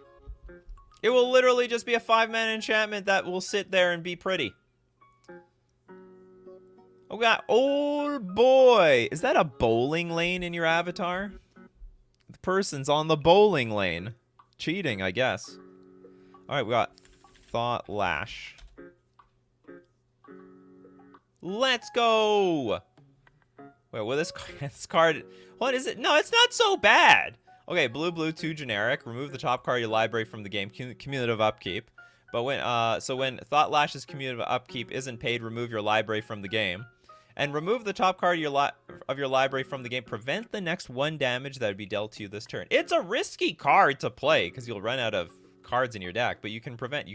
It will literally just be a 5-mana enchantment that will sit there and be pretty. Oh, we got old boy. Is that a bowling lane in your avatar? The person's on the bowling lane. Cheating, I guess. All right, we got Thought Lash. Let's go. Wait, well, this card. What is it? No, it's not so bad. Okay, blue, 2 generic. Remove the top card of your library from the game. Cumulative upkeep. But when when Thought Lash's cumulative upkeep isn't paid, remove your library from the game. And remove the top card of your library from the game. Prevent the next 1 damage that would be dealt to you this turn. It's a risky card to play because you'll run out of cards in your deck. But you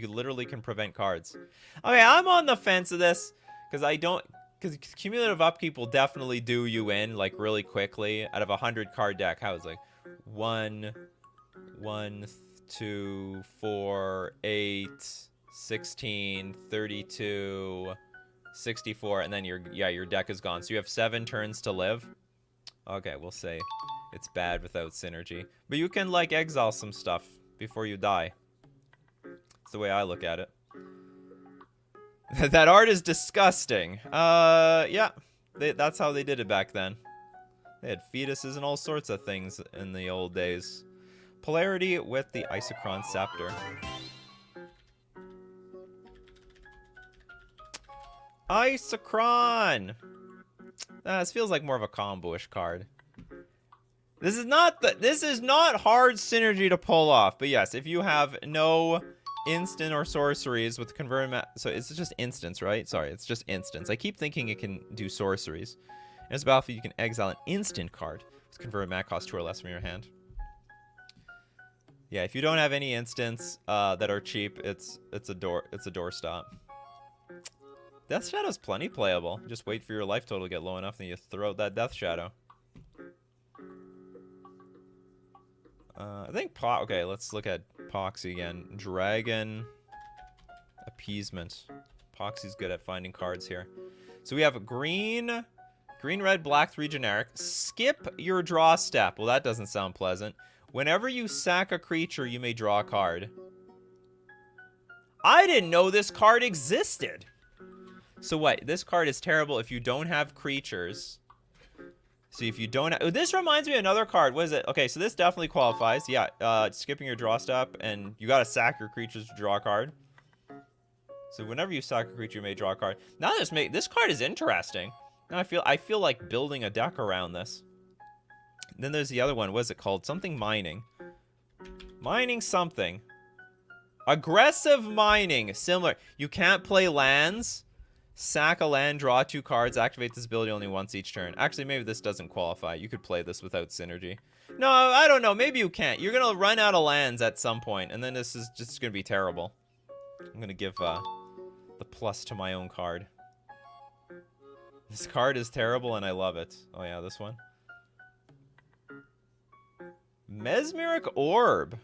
literally can prevent cards. Okay, I'm on the fence of this because cumulative upkeep will definitely do you in like really quickly out of a 100-card deck. How is like 1, 2, 4, 8, 16, 32, 64, and then your deck is gone. So you have 7 turns to live. Okay, we'll say it's bad without synergy. But you can like exile some stuff before you die. That's the way I look at it. That art is disgusting. Yeah. That's how they did it back then. They had fetuses and all sorts of things in the old days. Polarity with the Isochron Scepter. Isochron! This feels like more of a combo-ish card. This is not hard synergy to pull off, but yes, if you have no instant or sorceries with converted so it's just instants, right? Sorry, it's just instants. I keep thinking it can do sorceries. As a battlefield, you can exile an instant card with converted mana cost 2 or less from your hand. Yeah, if you don't have any instants that are cheap, it's a doorstop. Death Shadow's plenty playable. Just wait for your life total to get low enough, then you throw out that Death Shadow. I think okay, let's look at Poxy again. Dragon Appeasement. Poxy's good at finding cards here. So we have green, red, black, 3 generic. Skip your draw step. Well, that doesn't sound pleasant. Whenever you sack a creature, you may draw a card. I didn't know this card existed. So what? This card is terrible if you don't have creatures. See, if you don't have... This reminds me of another card. What is it? Okay, so this definitely qualifies. Yeah, skipping your draw step, and you gotta sack your creatures to draw a card. So whenever you sack a creature, you may draw a card. Now this card is interesting. Now I feel like building a deck around this. Then there's the other one. What is it called? Something mining. Mining something. Aggressive mining. Similar. You can't play lands. Sack a land, draw 2 cards, activate this ability only once each turn. Actually, maybe this doesn't qualify. You could play this without synergy. No, I don't know. Maybe you can't. You're going to run out of lands at some point, and then this is just going to be terrible. I'm going to give the plus to my own card. This card is terrible, and I love it. Oh, yeah, this one. Mesmeric Orb.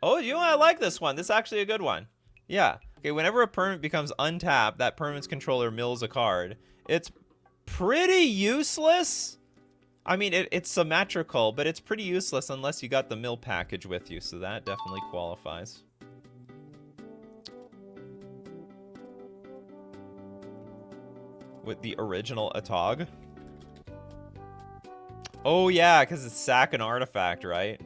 Oh, you know, I like this one. This is actually a good one. Yeah. Okay, whenever a permanent becomes untapped, that permanent's controller mills a card. It's pretty useless. I mean, it's symmetrical, but it's pretty useless unless you got the mill package with you, so that definitely qualifies. With the original Atog. Oh, yeah, because it's sack an artifact, right?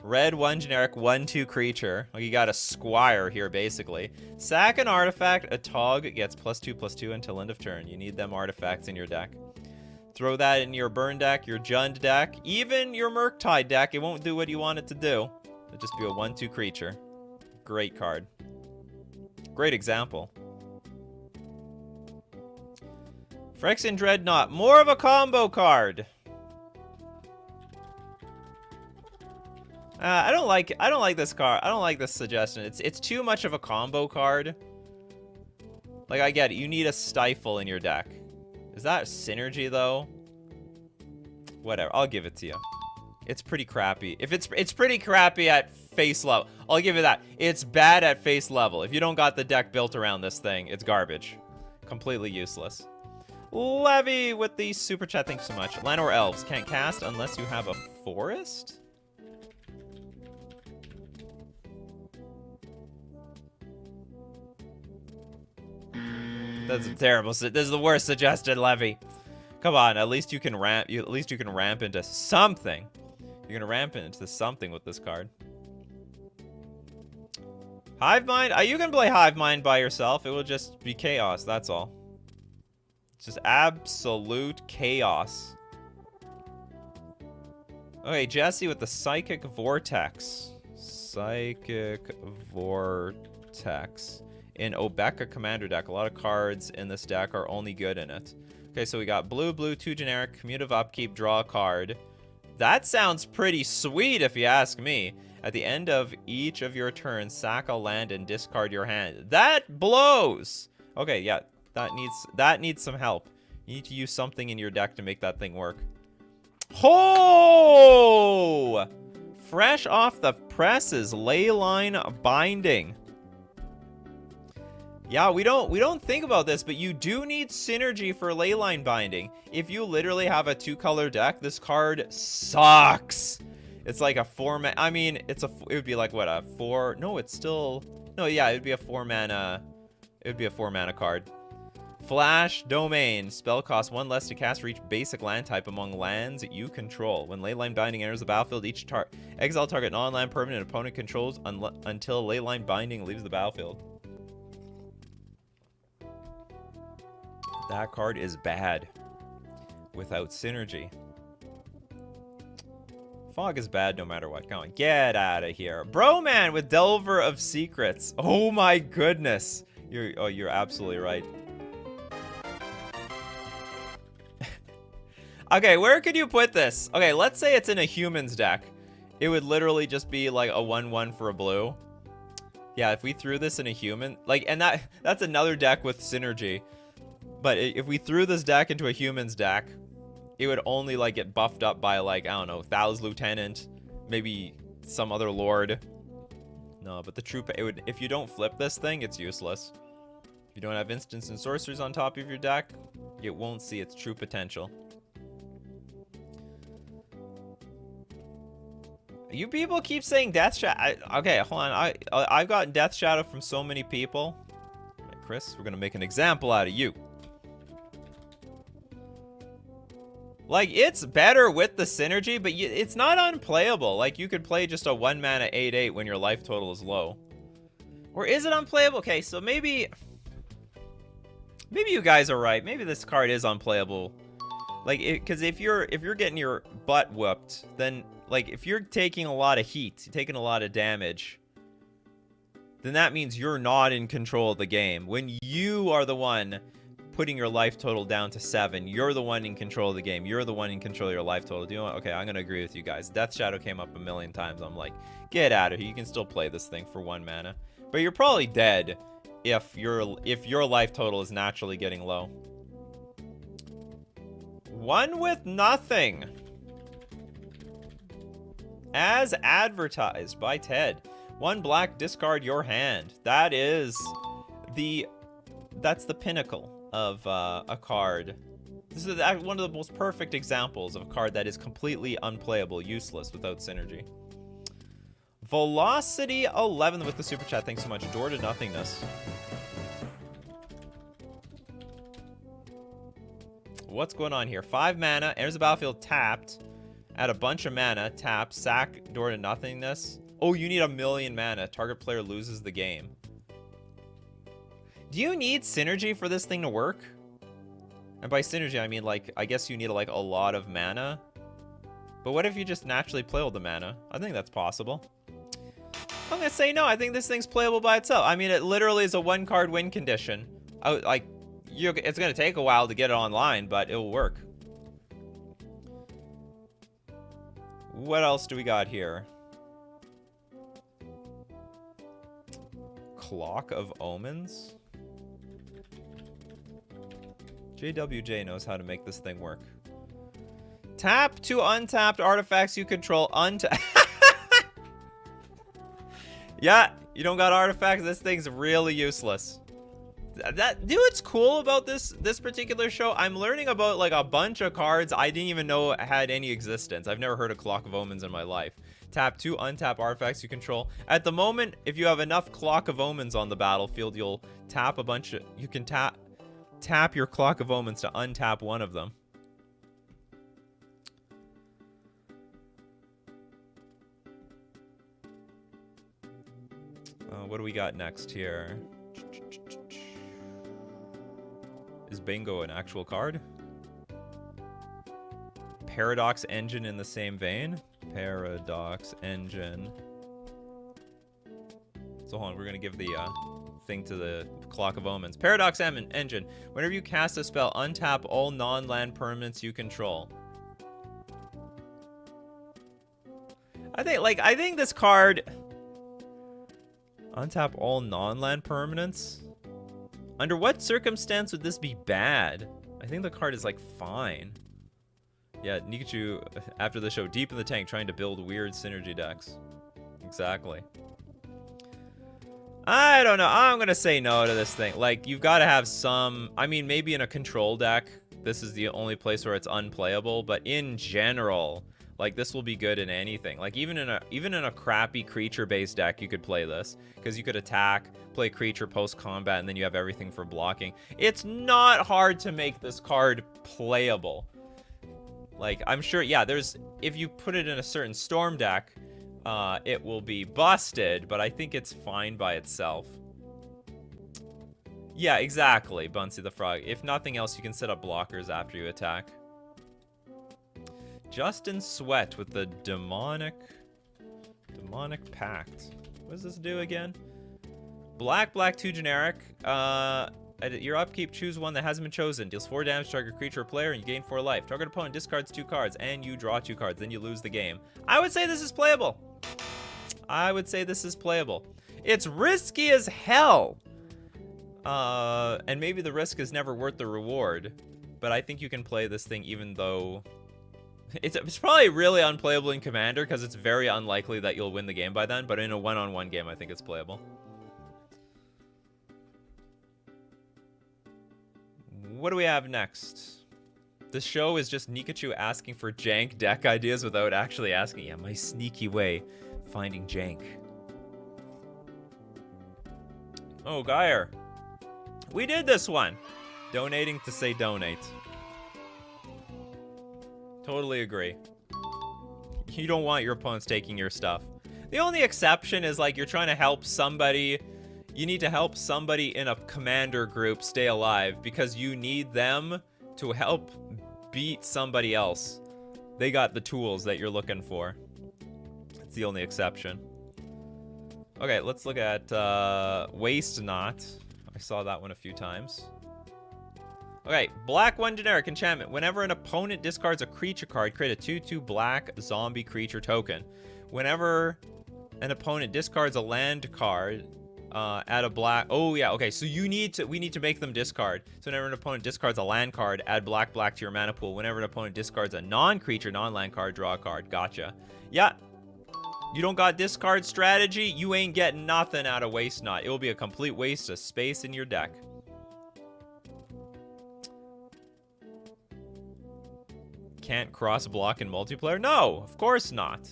Red, 1 generic, 1/2 creature. Well, you got a squire here, basically. Sack an artifact. Atog gets +2/+2 until end of turn. You need them artifacts in your deck. Throw that in your burn deck, your Jund deck, even your Murktide deck. It won't do what you want it to do. It'll just be a 1/2 creature. Great card. Great example. Phyrexian Dreadnought. More of a combo card. I don't like this card. I don't like this suggestion. It's too much of a combo card. Like, I get it. You need a Stifle in your deck. Is that synergy though? Whatever. I'll give it to you. It's pretty crappy. If it's pretty crappy at face level. I'll give you that. It's bad at face level. If you don't got the deck built around this thing, it's garbage. Completely useless. Levy with the super chat. Thanks so much. Land or elves can't cast unless you have a forest. That's terrible. This is the worst suggested, Levy. Come on, at least you can ramp. At least you can ramp into something. You're gonna ramp into something with this card. Hive Mind. You can play Hive Mind by yourself. It will just be chaos. That's all. It's just absolute chaos. Okay, Jesse with the Psychic Vortex. Psychic Vortex. In Obeka Commander deck. A lot of cards in this deck are only good in it. Okay, so we got blue, 2 generic, commutative upkeep, draw a card. That sounds pretty sweet if you ask me. At the end of each of your turns, sack a land and discard your hand. That blows! Okay, yeah, that needs some help. You need to use something in your deck to make that thing work. Oh! Fresh off the presses, Leyline Binding. Yeah, we don't think about this, but you do need synergy for Leyline Binding. If you literally have a 2-color deck, this card sucks. It's like a 4-mana. I mean, it would be like what, a 4? No, it's still. No, yeah, it would be a 4-mana. It would be a 4-mana card. Flash Domain. Spell costs 1 less to cast for each basic land type among lands you control. When Leyline Binding enters the battlefield, exile target non-land permanent opponent controls until Leyline Binding leaves the battlefield. That card is bad without synergy. Fog is bad no matter what. Come on, get out of here. Bro man with Delver of Secrets. Oh my goodness. You're absolutely right. Okay, where could you put this? Okay, let's say it's in a humans deck. It would literally just be like a 1/1 for a blue. Yeah, if we threw this in a human, like, and that's another deck with synergy. But if we threw this deck into a human's deck, it would only, like, get buffed up by, like, I don't know, Thou's Lieutenant, maybe some other lord. No, but the true, if you don't flip this thing, it's useless. If you don't have instants and sorceries on top of your deck, it won't see its true potential. You people keep saying Death Shadow. Okay, hold on. I've gotten Death Shadow from so many people. Right, Chris, we're gonna make an example out of you. Like, it's better with the synergy, but it's not unplayable. Like, you could play just a 1-mana 8/8 when your life total is low. Or is it unplayable? Okay, so maybe you guys are right. Maybe this card is unplayable. Like, because if you're getting your butt whooped, then, like, if you're taking a lot of heat, you're taking a lot of damage, then that means you're not in control of the game. When you are the one putting your life total down to 7, you're the one in control of the game. You're the one in control of your life total. Do you know what? Okay, I'm going to agree with you guys. Death Shadow came up a million times. I'm like, get out of here. You can still play this thing for 1 mana. But you're probably dead if your life total is naturally getting low. 1 with nothing. As advertised by Ted. 1 black, discard your hand. That's the pinnacle of a card. This is one of the most perfect examples of a card that is completely unplayable, useless, without synergy. Velocity 11 with the super chat. Thanks so much. Door to nothingness. What's going on here? 5 mana, enters the battlefield tapped. Add a bunch of mana, tap, sack, door to nothingness. Oh, you need 1,000,000 mana. Target player loses the game. Do you need synergy for this thing to work? And by synergy, I mean, like, I guess you need, like, a lot of mana. But what if you just naturally play all the mana? I think that's possible. I'm gonna say no. I think this thing's playable by itself. I mean, it literally is a 1-card win condition. It's gonna take a while to get it online, but it'll work. What else do we got here? Clock of Omens? JWJ knows how to make this thing work. Tap 2 untapped artifacts you control. Yeah, you don't got artifacts. This thing's really useless. Dude, what's cool about this particular show? I'm learning about, like, a bunch of cards I didn't even know had any existence. I've never heard of Clock of Omens in my life. Tap 2 untap artifacts you control. At the moment, if you have enough Clock of Omens on the battlefield, you'll tap a bunch of... You can tap your Clock of Omens to untap one of them. What do we got next here? Is Bingo an actual card? Paradox Engine in the same vein? Paradox Engine. So hold on, we're gonna give the thing to the Clock of Omens. Paradox Engine. Whenever you cast a spell, untap all non-land permanents you control. I think this card... Untap all non-land permanents? Under what circumstance would this be bad? I think the card is, like, fine. Yeah, Nikachu, after the show, deep in the tank, trying to build weird synergy decks. Exactly. I don't know. I'm gonna say no to this thing. Like, you've got to have some... I mean, maybe in a control deck, this is the only place where it's unplayable. But in general, like, this will be good in anything. Like, even in a crappy creature-based deck, you could play this. Because you could attack, play creature post-combat, and then you have everything for blocking. It's not hard to make this card playable. Like, I'm sure, yeah, if you put it in a certain Storm deck, it will be busted, but I think it's fine by itself. Yeah, exactly, Bunsy the Frog. If nothing else, you can set up blockers after you attack. Justin Sweat with the Demonic Pact. What does this do again? Black 2 generic. At your upkeep, choose one that hasn't been chosen. Deals 4 damage to target creature or player, and you gain 4 life. Target opponent discards 2 cards, and you draw 2 cards. Then you lose the game. I would say this is playable. It's risky as hell. And maybe the risk is never worth the reward. But I think you can play this thing even though... It's probably really unplayable in Commander because it's very unlikely that you'll win the game by then. But in a one-on-one game, I think it's playable. What do we have next? This show is just Nikachu asking for jank deck ideas without actually asking. Yeah, my sneaky way finding jank. Oh, Geyer. We did this one. Donating to say donate. Totally agree. You don't want your opponents taking your stuff. The only exception is like you're trying to help somebody. You need to help somebody in a commander group stay alive because you need them to help beat somebody else. They got the tools that you're looking for. That's the only exception. Okay, let's look at Waste Not. I saw that one a few times. Okay, black 1 generic enchantment. Whenever an opponent discards a creature card, create a 2/2 black zombie creature token. Whenever an opponent discards a land card, add a black... Oh, yeah, okay, so we need to make them discard. So whenever an opponent discards a land card, add black to your mana pool. Whenever an opponent discards a non-creature, non-land card, draw a card. Gotcha. Yeah. You don't got discard strategy, you ain't getting nothing out of Waste Not. It will be a complete waste of space in your deck. Can't cross-block in multiplayer? No, of course not.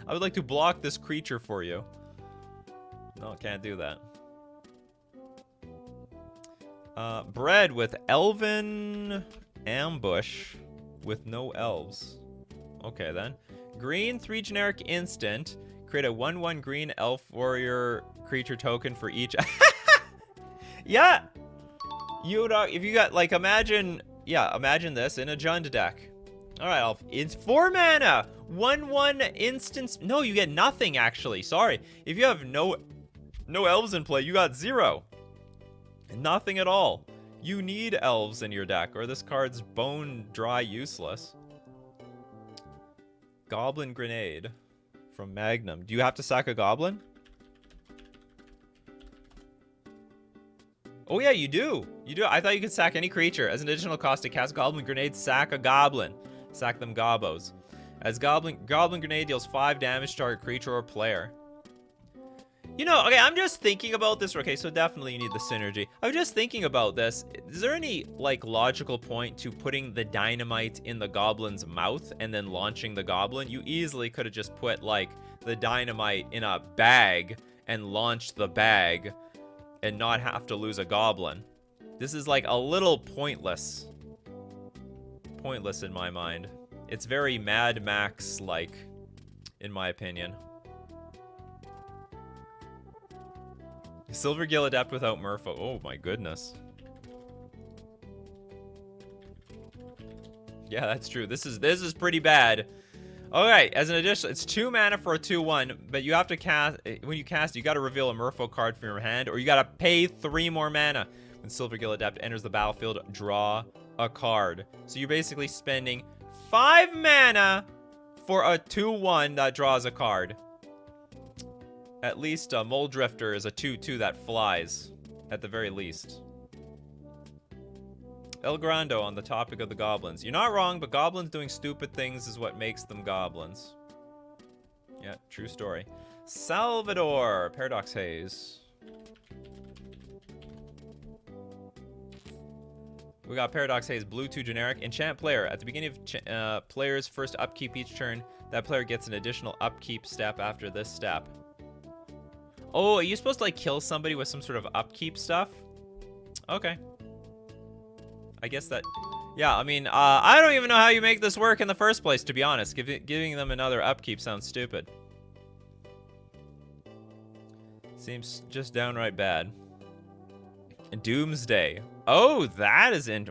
I would like to block this creature for you. No, can't do that. Bread with Elven Ambush with no elves. Okay, then. Green, 3 generic instant. Create a 1/1 green elf warrior creature token for each. Yeah! If you got, like, imagine this in a Jund deck. Alright, Elf. It's 4 mana! 1/1 instance. No, you get nothing, actually. Sorry. If you have no elves in play, you got 0. Nothing at all. You need elves in your deck, or this card's bone dry useless. Goblin Grenade from Magnum. Do you have to sack a goblin? Oh yeah, you do. You do. I thought you could sack any creature. As an additional cost to cast Goblin Grenade, sack a goblin. Sack them gobbos. As Goblin Grenade deals 5 damage to target creature or player. You know, okay, I'm just thinking about this. Okay, so definitely you need the synergy. I was just thinking about this. Is there any, like, logical point to putting the dynamite in the goblin's mouth and then launching the goblin? You easily could have just put, like, the dynamite in a bag and launched the bag and not have to lose a goblin. This is, like, a little pointless. Pointless in my mind. It's very Mad Max-like, in my opinion. Silver Gill Adept without Merfolk. Oh my goodness. Yeah, that's true. This is pretty bad. Alright, as an addition, it's 2 mana for a 2/1, but you have to cast, when you cast, you gotta reveal a Merfolk card from your hand, or you gotta pay 3 more mana. When Silver Gill Adept enters the battlefield, draw a card. So you're basically spending 5 mana for a 2/1 that draws a card. At least Mole Drifter is a 2/2 that flies, at the very least. El Grando on the topic of the goblins. You're not wrong, but goblins doing stupid things is what makes them goblins. Yeah, true story. Salvador, Paradox Haze. We got Paradox Haze, blue 2 generic. Enchant player. At the beginning of player's first upkeep each turn, that player gets an additional upkeep step after this step. Oh, are you supposed to, like, kill somebody with some sort of upkeep stuff? Okay. I guess that... Yeah, I mean, I don't even know how you make this work in the first place, to be honest. Giving them another upkeep sounds stupid. Seems just downright bad. Doomsday. Oh, that is in...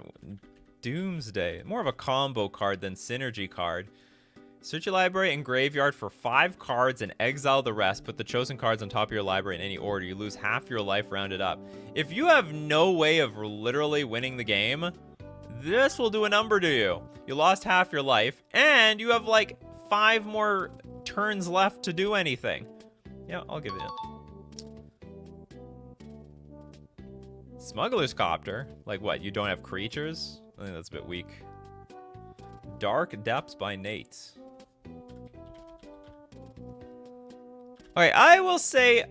Doomsday. More of a combo card than synergy card. Search your library and graveyard for 5 cards and exile the rest. Put the chosen cards on top of your library in any order. You lose half your life rounded up. If you have no way of literally winning the game, this will do a number to you. You lost half your life, and you have like 5 more turns left to do anything. Yeah, I'll give it. Smuggler's Copter? Like what, you don't have creatures? I think that's a bit weak. Dark Depths by Nate. Okay, I will say...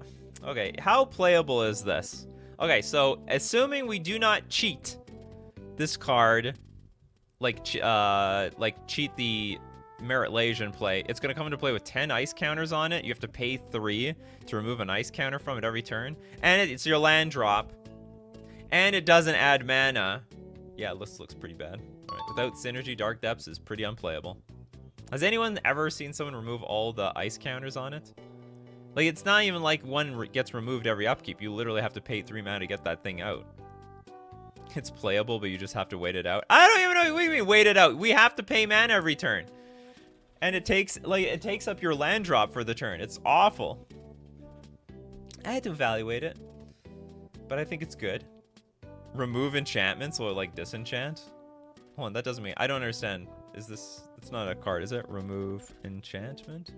Okay, how playable is this? Okay, so assuming we do not cheat this card, like cheat the Merit Legion play, it's going to come into play with 10 ice counters on it. You have to pay 3 to remove an ice counter from it every turn. And it's your land drop. And it doesn't add mana. Yeah, this looks pretty bad. All right, without synergy, Dark Depths is pretty unplayable. Has anyone ever seen someone remove all the ice counters on it? Like, it's not even like one gets removed every upkeep. You literally have to pay 3 mana to get that thing out. It's playable, but you just have to wait it out. I don't even know what you mean, wait it out. We have to pay mana every turn. And it takes up your land drop for the turn. It's awful. I had to evaluate it. But I think it's good. Remove enchantments or like disenchant. Hold on, that doesn't mean... I don't understand. Is this... It's not a card, is it? Remove enchantment?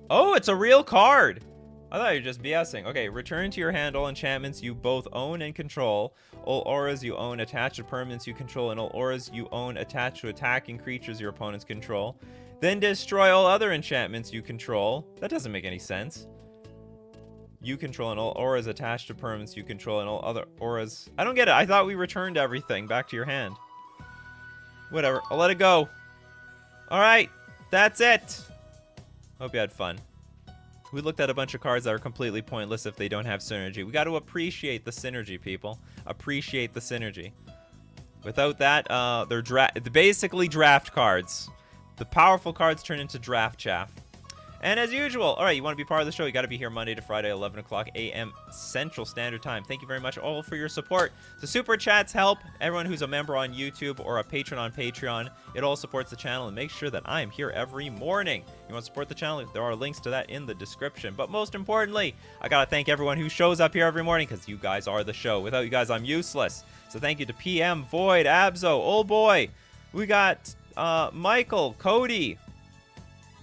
Oh, it's a real card! I thought you were just BSing. Okay, return to your hand all enchantments you both own and control, all auras you own attached to permanents you control, and all auras you own attached to attacking creatures your opponents control. Then destroy all other enchantments you control. That doesn't make any sense. You control and all auras attached to permanents you control and all other auras. I don't get it. I thought we returned everything back to your hand. Whatever. I'll let it go. Alright. That's it. Hope you had fun. We looked at a bunch of cards that are completely pointless if they don't have synergy. We got to appreciate the synergy, people. Appreciate the synergy. Without that, they're basically draft cards. The powerful cards turn into draft chaff. And as usual, all right, you want to be part of the show, you got to be here Monday to Friday, 11 o'clock a.m. Central Standard Time. Thank you very much all for your support. The Super Chats help everyone who's a member on YouTube or a patron on Patreon. It all supports the channel and makes sure that I am here every morning. You want to support the channel? There are links to that in the description. But most importantly, I got to thank everyone who shows up here every morning because you guys are the show. Without you guys, I'm useless. So thank you to PM, Void, Abzo, Old Boy. We got Michael, Cody,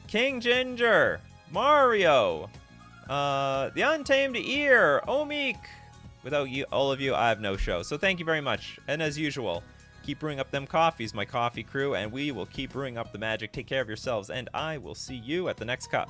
King Ginger, Mario, The Untamed Ear, Omik. Without you, all of you, I have no show. So thank you very much. And as usual, keep brewing up them coffees, my coffee crew, and we will keep brewing up the magic. Take care of yourselves, and I will see you at the next cup.